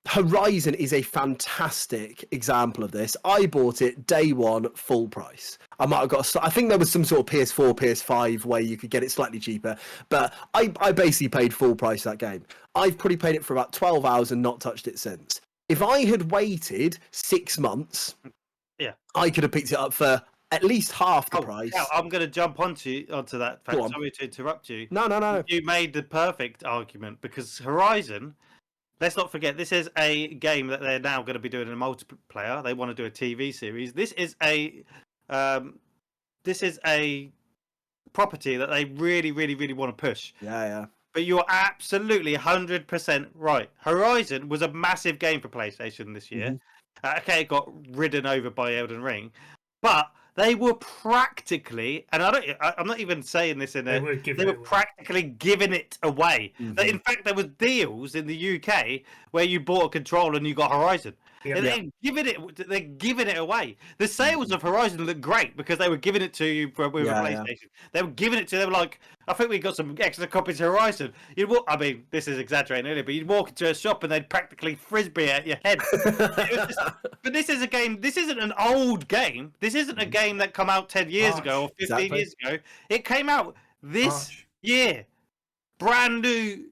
Horizon is a fantastic example of this. I bought it day one, full price. I might have got I think there was some sort of PS4, PS5 where you could get it slightly cheaper, but I basically paid full price for that game. I've probably played it for about 12 hours and not touched it since. If I had waited 6 months, I could have picked it up for at least half the price. Cal, I'm going to jump onto that fact. Sorry to interrupt you. No. You made the perfect argument because Horizon, let's not forget, this is a game that they're now going to be doing in multiplayer. They want to do a TV series. This is a property that they really, really, really want to push. Yeah. But you're absolutely 100% right. Horizon was a massive game for PlayStation this year. Okay, it got ridden over by Elden Ring, but they were practically, and I'm not even saying this in a, they were practically giving it away. In fact, there were deals in the UK where you bought a controller and you got Horizon. They're giving it away. The sales of Horizon look great because they were giving it to you with a PlayStation. They were giving it to. They were like, I think we got some extra copies of Horizon. I mean, this is exaggerating really, but you'd walk into a shop and they'd practically frisbee at your head. But this is a game. This isn't an old game. This isn't a game that came out 10 years ago or 15 years ago. It came out this year. Brand new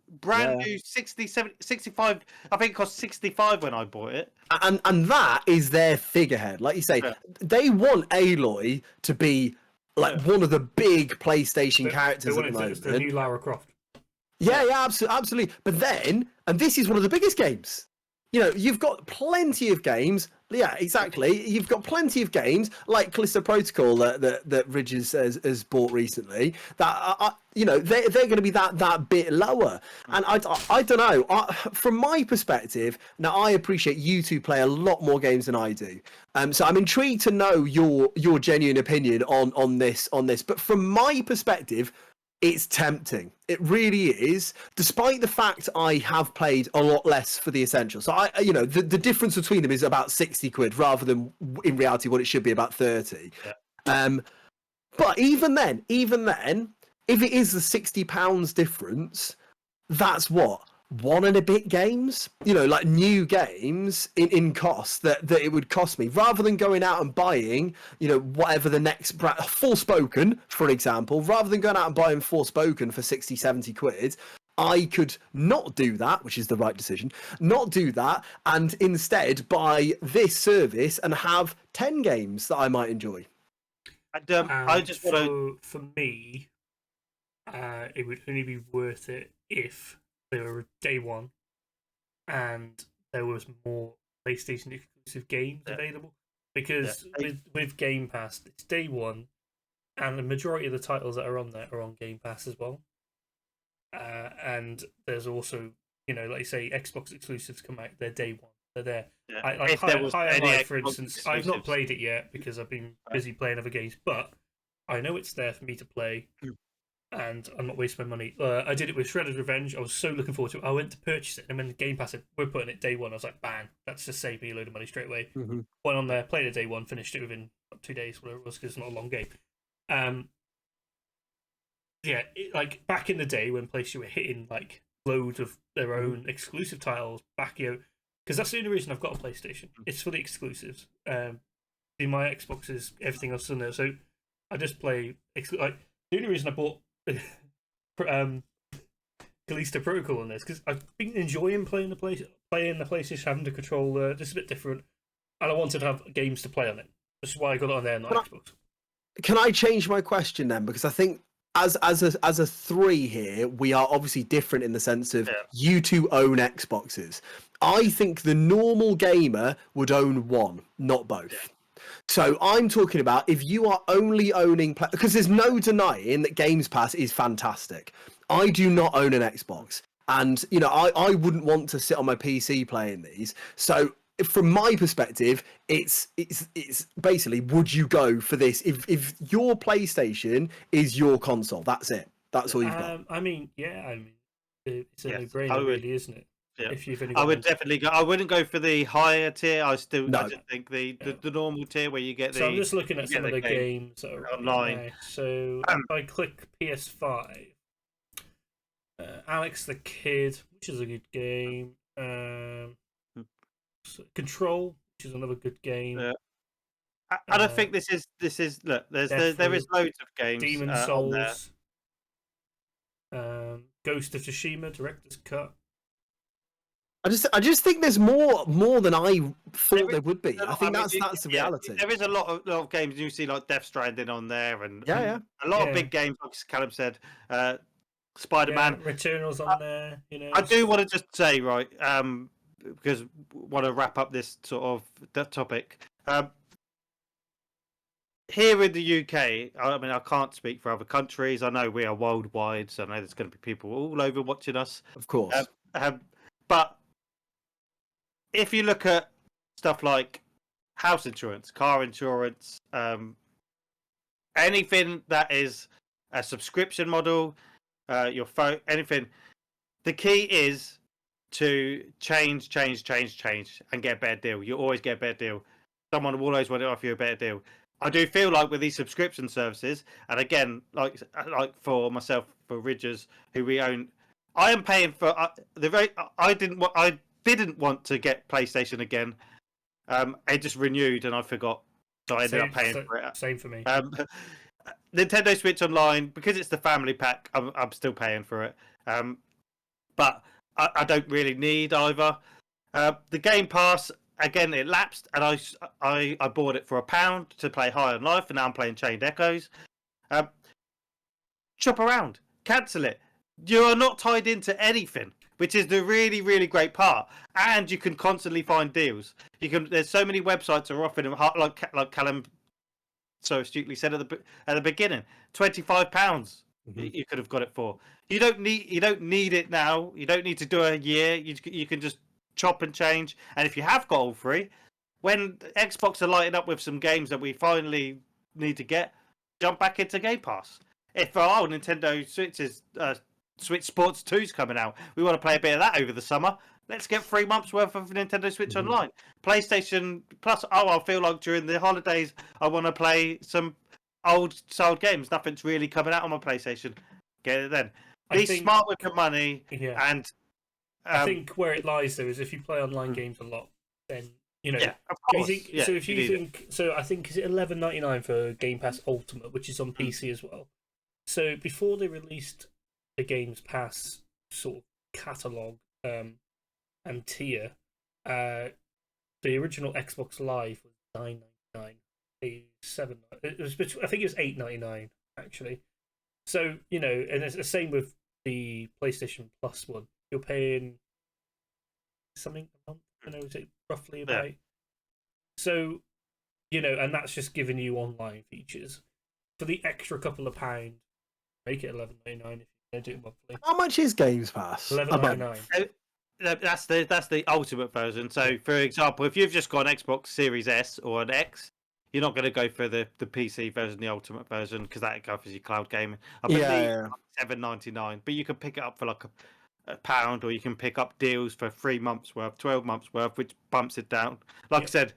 60, 70, 65. I think it cost 65 when I bought it. And that is their figurehead. Like you say, they want Aloy to be like one of the big PlayStation characters at the moment. The new Lara Croft. Yeah, absolutely. But then, and this is one of the biggest games. You've got plenty of games. Yeah, exactly. You've got plenty of games like Callisto Protocol that Ridges has bought recently. That they're going to be that bit lower. And I don't know. From my perspective, now I appreciate you two play a lot more games than I do. So I'm intrigued to know your genuine opinion on this. But from my perspective, it's tempting. It really is. Despite the fact I have played a lot less for the Essentials. So the difference between them is about 60 quid rather than in reality what it should be about 30. But even then, if it is the £60 difference, that's what one and a bit games, like new games in cost that it would cost me, rather than going out and buying, whatever the next brand, Forspoken, for example, rather than going out and buying Forspoken for 60, 70 quid. I could not do that, which is the right decision, not do that, and instead buy this service and have 10 games that I might enjoy. And, I just want to. For me, it would only be worth it if they were day one and there was more PlayStation exclusive games available. Because with Game Pass, it's day one, and the majority of the titles that are on there are on Game Pass as well. And there's also, like you say, Xbox exclusives come out. They're day one. They're there. Yeah. Like High on Life, for Xbox instance, I've not played it yet because I've been busy playing other games. But I know it's there for me to play, and I'm not wasting my money. I did it with Shredder's Revenge. I was so looking forward to it. I went to purchase it, and when the Game Pass said we're putting it day one, I was like, bang! That's just saved me a load of money straight away. Mm-hmm. Went on there, played it day one, finished it within 2 days, whatever it was, because it's not a long game. Yeah, like back in the day when PlayStation were hitting like loads of their own exclusive titles back, because that's the only reason I've got a PlayStation. It's for the exclusives. In my Xbox is everything else on there, so I just play. Like the only reason I bought Callisto Protocol on this because I've been enjoying playing the PlayStation, having the controller, just a bit different, and I wanted to have games to play on it. That's why I got it on there, not Xbox. Can I change my question then? Because I think as a three here, we are obviously different in the sense of you two own Xboxes. I think the normal gamer would own one, not both. Yeah. So I'm talking about if you are only owning, because there's no denying that Games Pass is fantastic. I do not own an Xbox, and I wouldn't want to sit on my PC playing these. So from my perspective, it's basically, would you go for this if your PlayStation is your console? That's it. That's all you've got. I mean, it's a no-brainer, really, isn't it? Yeah. If you've I would definitely go. I wouldn't go for the higher tier. I just think the normal tier where you get the. So I'm just looking at some of the games that are online. Now. So if I click PS5, Alex the Kid, which is a good game. Control, which is another good game. Yeah. I don't think this is look. There is loads of games. Demon Souls. Ghost of Tsushima Director's Cut. I just think there's more than I thought there would be. I think that's the reality. There is a lot of games you see like Death Stranding on there, and a lot of big games like Callum said. Spider-Man, Returnal's on there. I do want to just say because want to wrap up this sort of topic. Here in the UK, I mean, I can't speak for other countries. I know we are worldwide, so I know there's going to be people all over watching us. Of course. But if you look at stuff like house insurance, car insurance, anything that is a subscription model, your phone, anything, the key is to change, and get a better deal. You always get a better deal. Someone will always want to offer you a better deal. I do feel like with these subscription services, and again, like for myself, for Ridgers, who we own, I am paying for I didn't want to get PlayStation again. It just renewed, and I forgot, so I ended up paying for it. Same for me. Nintendo Switch Online, because it's the family pack, I'm still paying for it. But I don't really need either. The Game Pass, again, it lapsed, and I bought it for £1 to play High on Life, and now I'm playing Chained Echoes. Shop around, cancel it. You are not tied into anything, which is the really, really great part. And you can constantly find deals. There's so many websites are offering them, like Callum so astutely said at the beginning, £25 you could have got it for. You don't need it now. You don't need to do a year. You can just chop and change. And if you have got all three, when Xbox are lighting up with some games that we finally need to get, jump back into Game Pass. If Nintendo Switch's Switch Sports 2's coming out, we want to play a bit of that over the summer. Let's get 3 months worth of Nintendo Switch Online. PlayStation Plus. I feel like during the holidays I want to play some old style games. Nothing's really coming out on my PlayStation. Get it then. Be smart with your money and I think where it lies though is if you play online games a lot, then you know. Yeah, of If you course. think, Yeah, so if you need it. think, so I think is it $11.99 for Game Pass Ultimate, which is on PC as well. So before they released the Games Pass sort of catalog and tier, the original Xbox Live was $9.99. It was between, I think it was $8.99 actually. So you know, and it's the same with the PlayStation Plus one. You're paying something a month. I don't know, is it roughly about? Yeah. So you know, and that's just giving you online features for the extra couple of pounds. Make it $11.99 if you're gonna do it monthly. How much is Games Pass? $11.99. That's the ultimate version. So, for example, if you've just got an Xbox Series S or an X, you're not going to go for the PC version, the ultimate version, because that covers your cloud gaming. I believe $7.99, but you can pick it up for like a pound, or you can pick up deals for 3 months worth, 12 months worth, which bumps it down. Like I said,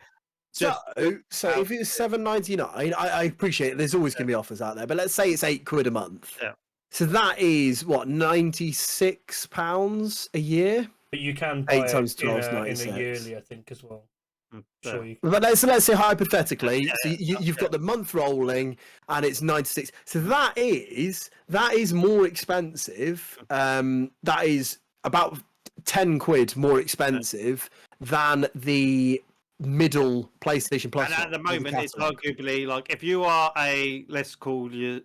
So if it's $7.99, I appreciate it. There's always going to be offers out there, but let's say it's £8 a month. Yeah. So that is what, £96 a year? But you can buy 8 times 12 is in a 96. yearly, I think, as well. Sure, you But let's say hypothetically, so you've got the month rolling, and it's 96. So that is more expensive. That is about £10 more expensive than the middle PlayStation Plus. And at the moment, it's arguably like if you are let's call you're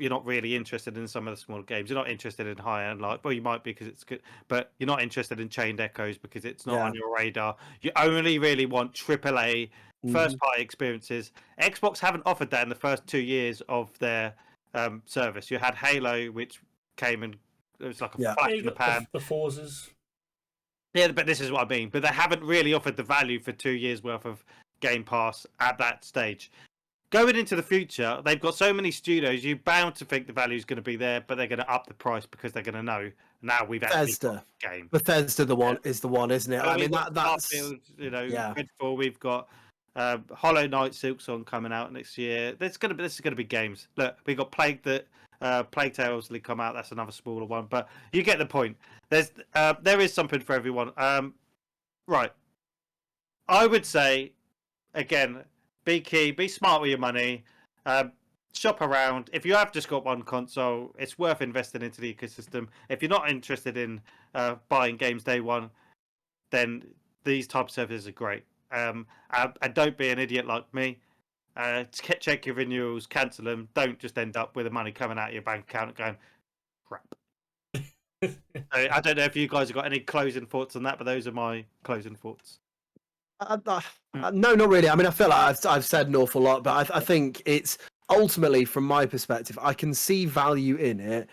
not really interested in some of the smaller games. You're not interested in high end, well, you might be because it's good, but you're not interested in Chained Echoes because it's not on your radar. You only really want AAA first party experiences. Xbox haven't offered that in the first 2 years of their service. You had Halo, which came and it was like a flash in the pan. The Forzas. Yeah, but this is what I mean. But they haven't really offered the value for 2 years worth of Game Pass at that stage. Going into the future, they've got so many studios, you're bound to think the value is going to be there, but they're going to up the price because they're going to know now we've actually got the game. Bethesda is the one, isn't it? So I mean, that's Starfield, Redfall. We've got Hollow Knight, Silksong coming out next year. This is going to be games. Look, we got Plague Tales will come out. That's another smaller one, but you get the point. There is something for everyone. Right. I would say, again, be key, be smart with your money, shop around. If you have just got one console, it's worth investing into the ecosystem. If you're not interested in buying games day one, then these type of services are great. And don't be an idiot like me. Check your renewals, cancel them. Don't just end up with the money coming out of your bank account and going, crap. I don't know if you guys have got any closing thoughts on that, but those are my closing thoughts. No, not really. I mean, I feel like I've said an awful lot, but I think it's ultimately, from my perspective, I can see value in it.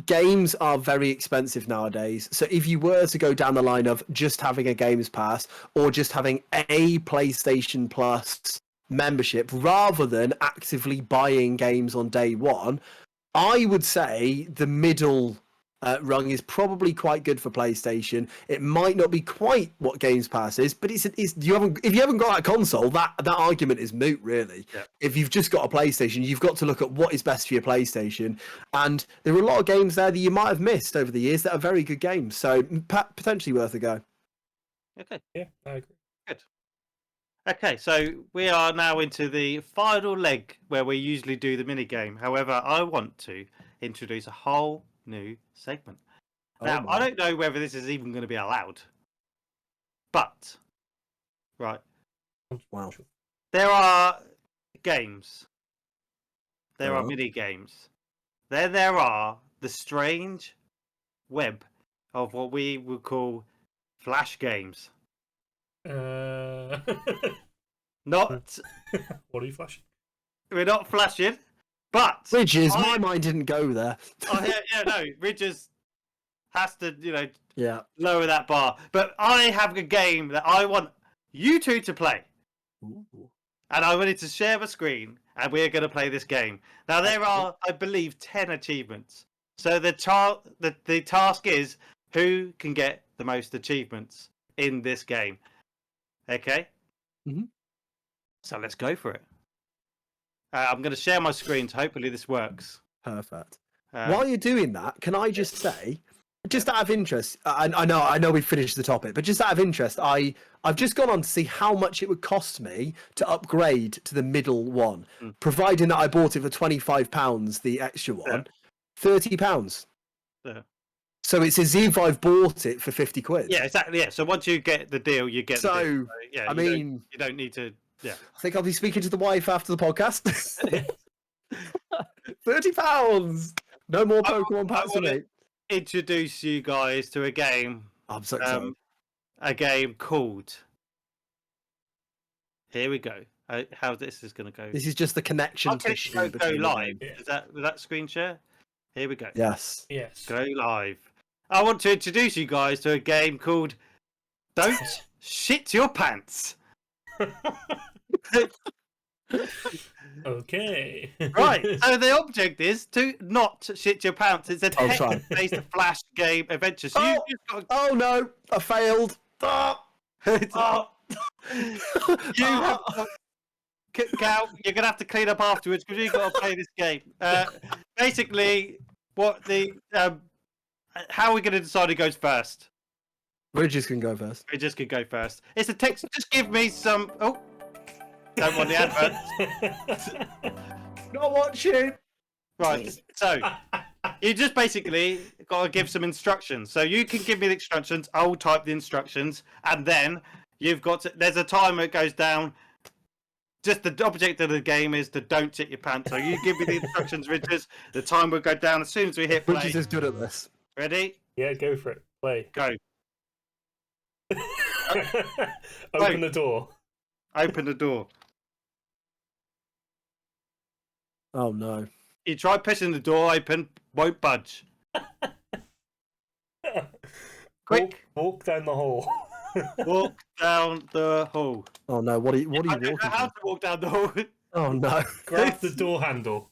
Games are very expensive nowadays. So if you were to go down the line of just having a Games Pass or just having a PlayStation Plus membership rather than actively buying games on day one, I would say the middle rung is probably quite good for PlayStation. It might not be quite what Games Pass is, but if you haven't got that console, that argument is moot, really. Yeah. If you've just got a PlayStation, you've got to look at what is best for your PlayStation, and there are a lot of games there that you might have missed over the years that are very good games, so potentially worth a go. Okay. Yeah, I agree. Good. Okay, so we are now into the final leg where we usually do the mini game. However, I want to introduce a whole new segment. Now, I don't know whether this is even going to be allowed, but right. Wow. There are games. There are mini games. Then there are the strange web of what we would call flash games. Not. What are you flashing? We're not flashing, but Ridges. My mind didn't go there. No. Ridges has to, lower that bar. But I have a game that I want you two to play. Ooh. And I wanted to share the screen, and we're going to play this game. Now, there are, I believe, 10 achievements. So the task is who can get the most achievements in this game. Okay? Mm-hmm. So let's go for it. I'm going to share my screen, so hopefully this works. Perfect. While you're doing that, can I just say, Just out of interest, I know we finished the topic, but just out of interest, I've just gone on to see how much it would cost me to upgrade to the middle one, providing that I bought it for £25, the extra one, £30. Yeah. So it's as if I've bought it for £50. Yeah, exactly. Yeah. So once you get the deal, you get the deal. So, yeah, I mean, you don't need to. Yeah. I think I'll be speaking to the wife after the podcast. £30. No more Pokemon packs for me. Introduce you guys to a game. I'm so excited. A game called. Here we go. How this is going to go? This is just the connection to go live. Is that screen share? Here we go. Yes. Yes. Go live. I want to introduce you guys to a game called Don't Shit Your Pants. Okay. Right. So the object is to not shit your pants. It's a text-based flash game adventure. So you just got... Oh no! I failed. Cal, you're gonna have to clean up afterwards because you've got to play this game. Basically, how are we going to decide who goes first? Bridges can go first. Bridges can go first. It's a text. Just give me some. Oh, don't want the adverts. Not watching. Right. So you just basically got to give some instructions. So you can give me the instructions. I'll type the instructions, and then you've got to. There's a timer that goes down. Just the object of the game is to don't shit your pants. So you give me the instructions, Richards. The time will go down as soon as we hit play. Bridges is good at this. Ready? Yeah, go for it. Play. Go. Open the door. Open the door. Oh no. You try pushing the door open, won't budge. Quick. Walk down the hall. Walk down the hall. Oh no, what are you walking? I don't know how to walk down the hall. Oh no. Grab the door handle.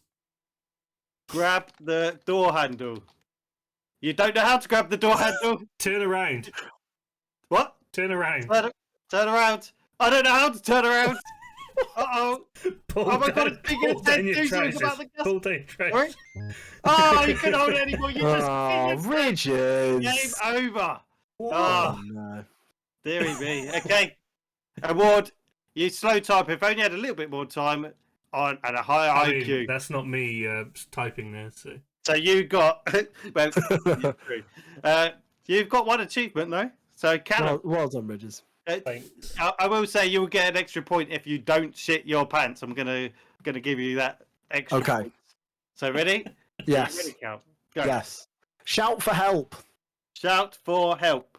Grab the door handle. You don't know how to grab the door handle? Turn around. What? Turn around. Turn around. I don't know how to turn around. Uh-oh. Oh my god, it's bigger than do something about the gas. Pull down your trousers. Oh, you couldn't hold it anymore. You just Richards. Game over. Oh no. Deary me. Okay. Award. You slow type. If only had a little bit more time on and a higher IQ. That's not me typing there. So you got. Well, you've got one achievement though. So Callum. Well done, Bridges. Thanks. I will say you will get an extra point if you don't shit your pants. I'm gonna give you that extra. Okay. Point. So ready? Yes. Ready, Cal? Go. Yes. Shout for help. Shout for help.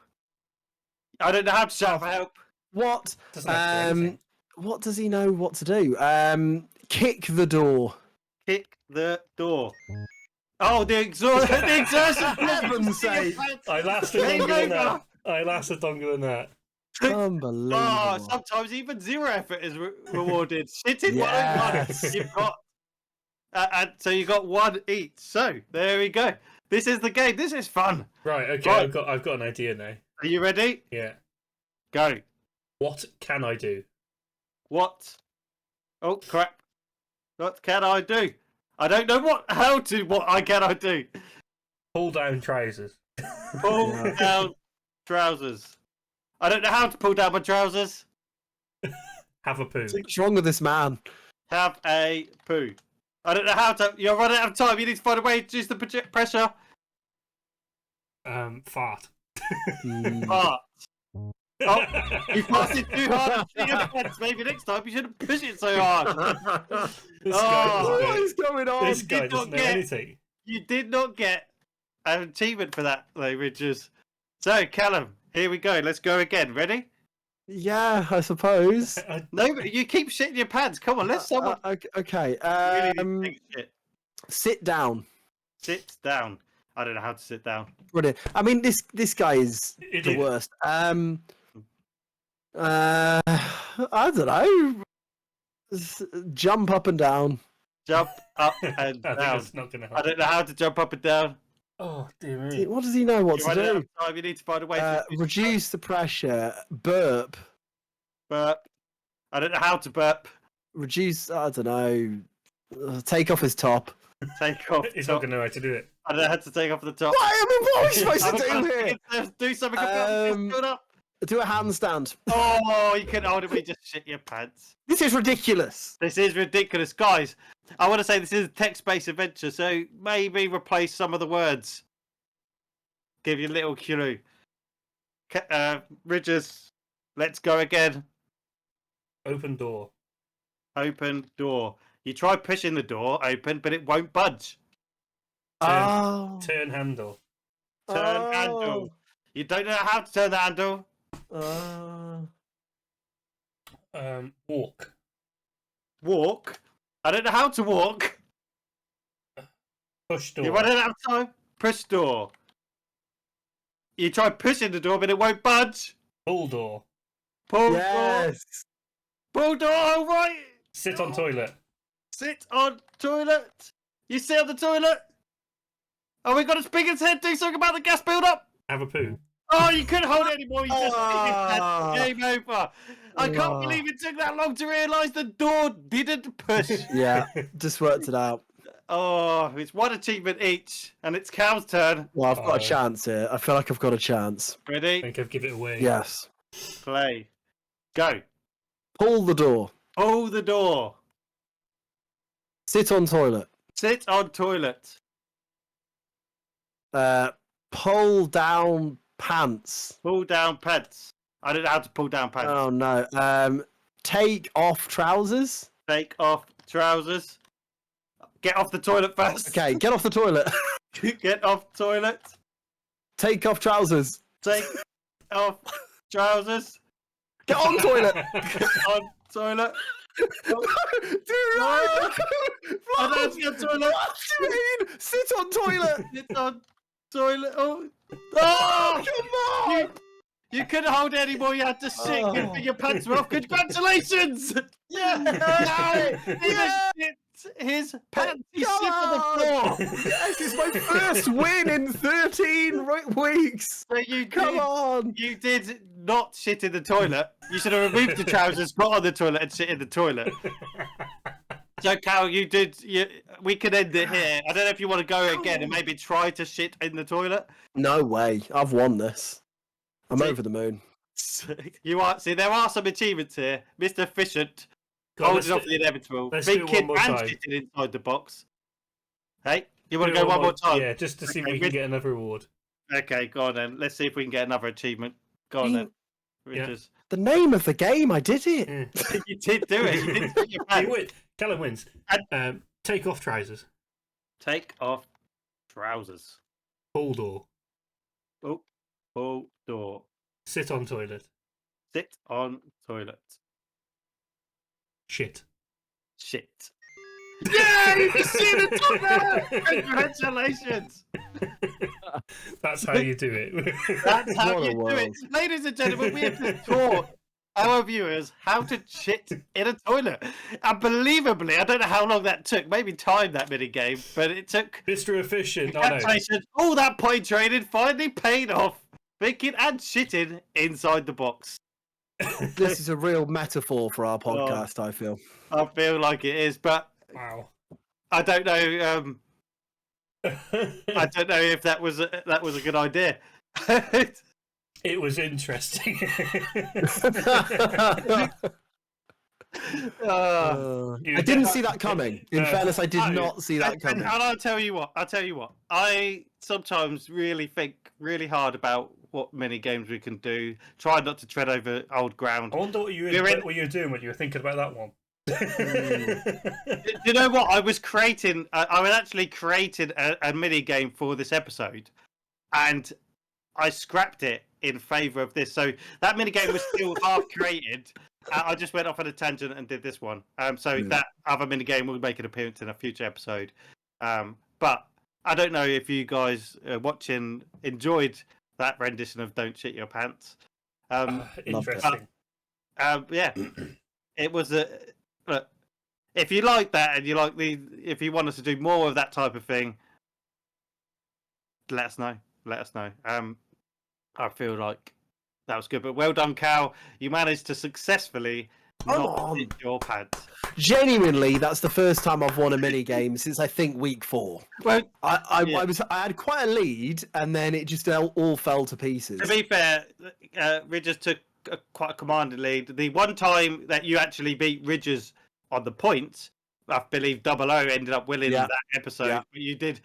I don't know how to shout for help. What? Doesn't What does he know what to do? Kick the door. Kick the door. Oh, the exertion! For heaven's sake. I lasted longer than that. I lasted longer than that. Unbelievable. Oh, sometimes even zero effort is rewarded. Shitting Yes. 101. You've got, and so you got one each. So there we go. This is the game. This is fun. Right. Okay. Right. I've got an idea now. Are you ready? Yeah. Go. What can I do? What? Oh crap! What can I do? I don't know what can I do? Pull down trousers. Pull down trousers. I don't know how to pull down my trousers. Have a poo. What's wrong with this man? Have a poo. I don't know how to. You're running out of time. You need to find a way to reduce the pressure. Fart. Fart. Oh, you farted too hard. Maybe next time you shouldn't push it so hard. What is going on? This guy doesn't know anything. You did not get an achievement for that, though, Richards. So, Callum, here we go. Let's go again. Ready? Yeah, I suppose. No, but you keep shitting your pants. Come on, let's someone. Okay. Really take shit. Sit down. Sit down. I don't know how to sit down. Brilliant. I mean, this guy is the worst. I don't know. Jump up and down. Jump up and down. That's not gonna help. I don't know how to jump up and down. Oh dear me. What does he know what to do? You need to find a way to reduce the pressure. Burp. Burp. I don't know how to burp. Reduce. I don't know. Take off his top. Take off. He's top. not going to know how to do it. I don't know how to take off the top. What are we supposed to do here? Do something about it. Up. Do a handstand. Oh, you can audibly just shit your pants. This is ridiculous. This is ridiculous. Guys, I want to say this is a text-based adventure, so maybe replace some of the words. Give you a little clue. Ridges, let's go again. Open door. Open door. You try pushing the door open, but it won't budge. Turn handle. Turn handle. You don't know how to turn the handle. Walk. Walk. I don't know how to walk. Push door. You run out of time. Push door. You try pushing the door, but it won't budge. Pull door. Pull Yes. door. Pull door. All right. Sit on toilet. Sit on toilet. You sit on the toilet. Oh, we got a speaker's head. Do something about the gas build-up. Have a poo. Oh, you couldn't hold it anymore. You just game over. I can't believe it took that long to realise the door didn't push. Yeah, just worked it out. Oh, it's one achievement each, and it's Cal's turn. Well, I've got a chance here. I feel like I've got a chance. I Ready? think I've given it away. Yes. Play. Go. Pull the door. Pull the door. Sit on toilet. Sit on toilet. Pull down pants. Pull down pants. I don't know how to pull down pants. Oh no. Take off trousers. Take off trousers. Get off the toilet first. Okay, get off the toilet. Get off toilet. Take off trousers. Take off trousers. Get on toilet. Get on toilet. Dude, I don't see a toilet. What do you mean? Sit on toilet. Sit on toilet. Oh, Come on. You couldn't hold it anymore. You had to sit. Good for your pants were off. Congratulations. Yeah. His pants. He Come sit on the floor. Yes, it's my first win in 13 weeks. So you Come on. You did not shit in the toilet. You should have removed the trousers, got on the toilet, and shit in the toilet. So, Cal, you did. We can end it here. I don't know if you want to go again and maybe try to shit in the toilet. No way. I've won this. I'm over the moon. You are. See, there are some achievements here. Mr. Efficient, God, holding off the inevitable. let's do Big it kid one more and time. shitting inside the box. Hey, you want Do to go one more time? Yeah, just to see if Okay, we can get another reward. Okay, go on then. Let's see if we can get another achievement. Go on then. Yeah. Richards. The name of the game, I did it. Yeah. You did do it. You did shit your You pants. win. Callum wins. Take off trousers. Take off trousers. Pull door. Oh, pull door. Sit on toilet. Sit on toilet. Shit. Shit. Yeah, you can see the top there. Congratulations. That's how you do it. That's how What a you do world. it. Ladies and gentlemen, we have just taught our viewers how to shit in a toilet. Unbelievably, I don't know how long that took. Maybe time that mini game, but it took. Mr. Efficient. Oh, no. Congratulations. All that point training finally paid off. Thinking and shitting inside the box. This is a real metaphor for our podcast, I feel. I feel like it is, but Wow. I don't know. I don't know if that was a good idea. It was interesting. I didn't see that coming. In fairness, I did not see that coming. And I'll tell you what. I sometimes really think really hard about what mini games we can do. Try not to tread over old ground. I wonder what you were doing when you were thinking about that one. Do you know what? I was actually creating a mini game for this episode, and I scrapped it in favour of this. So that mini game was still half created. I just went off on a tangent and did this one. So that other mini game will make an appearance in a future episode. But I don't know if you guys watching enjoyed that rendition of "Don't Shit Your Pants." Interesting. Yeah, it was a. Look, if you like that and you like if you want us to do more of that type of thing, let us know. Let us know. I feel like that was good, but well done, Cal. You managed to successfully Come not on. in your pads. Genuinely, that's the first time I've won a mini game since I think week 4. Well, I yeah. had quite a lead, and then it just all fell to pieces. To be fair, Ridgers took quite a commanding lead. The one time that you actually beat Ridgers on the points, I believe Double O ended up winning Yeah. that episode. Yeah. But you did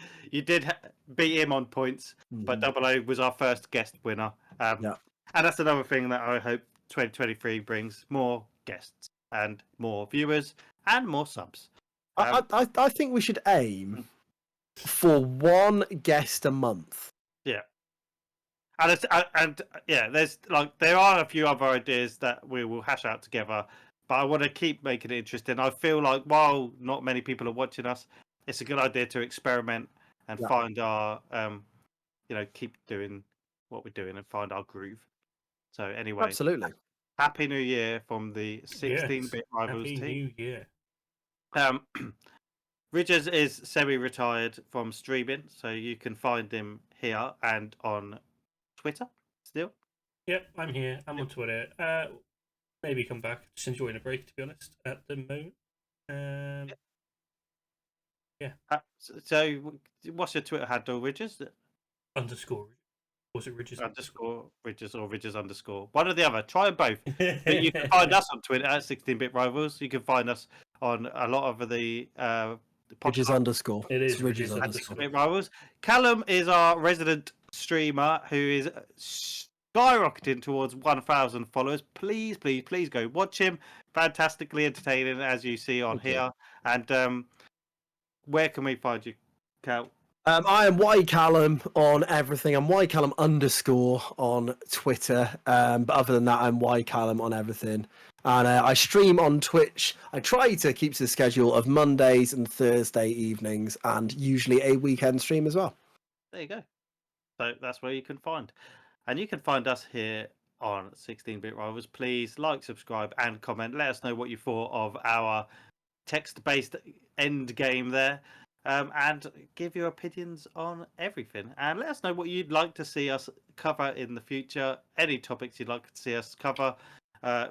beat him on points, but Double O was our first guest winner. Yeah. And that's another thing that I hope 2023 brings: more guests and more viewers and more subs. I think we should aim for one guest a month. Yeah. And yeah, there are a few other ideas that we will hash out together, but I want to keep making it interesting. I feel like while not many people are watching us, it's a good idea to experiment and find our, keep doing what we're doing and find our groove. So anyway, Absolutely. Happy New Year from the 16-bit Rivals Happy team. New Year. Ridgers is semi-retired from streaming, so you can find him here and on Twitter still. Yep, I'm here. I'm on Twitter. Maybe come back. Just enjoying a break, to be honest, at the moment. Yeah. So, what's your Twitter handle, Ridgers? _. Was it Ridgers? _Ridgers or Ridgers _. One or the other. Try them both. But you can find us on Twitter at 16-bit Rivals. You can find us on a lot of the Ridgers _. It is It's Ridgers Ridgers _. 16-bit Rivals. Callum is our resident streamer who is skyrocketing towards 1,000 followers. Please go watch him. Fantastically entertaining, as you see on here. And where can we find you, Cal? I am WhyCallum on everything. I'm WhyCallum _ on Twitter. But other than that, I'm WhyCallum on everything. And I stream on Twitch. I try to keep to the schedule of Mondays and Thursday evenings, and usually a weekend stream as well. There you go. So that's where you can find. And you can find us here on 16-bit Rivals. Please like, subscribe, and comment. Let us know what you thought of our text-based end game there. And give your opinions on everything. And let us know what you'd like to see us cover in the future. Any topics you'd like to see us cover.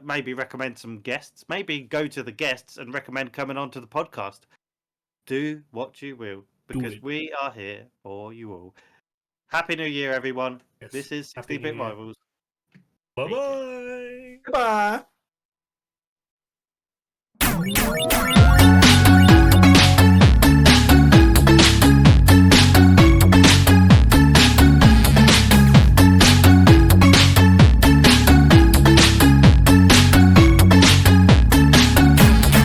Maybe recommend some guests. Maybe go to the guests and recommend coming onto the podcast. Do what you will, because we are here for you all. Happy New Year, everyone. Yes. This is 16-bit Rivals. Bye-bye. Goodbye.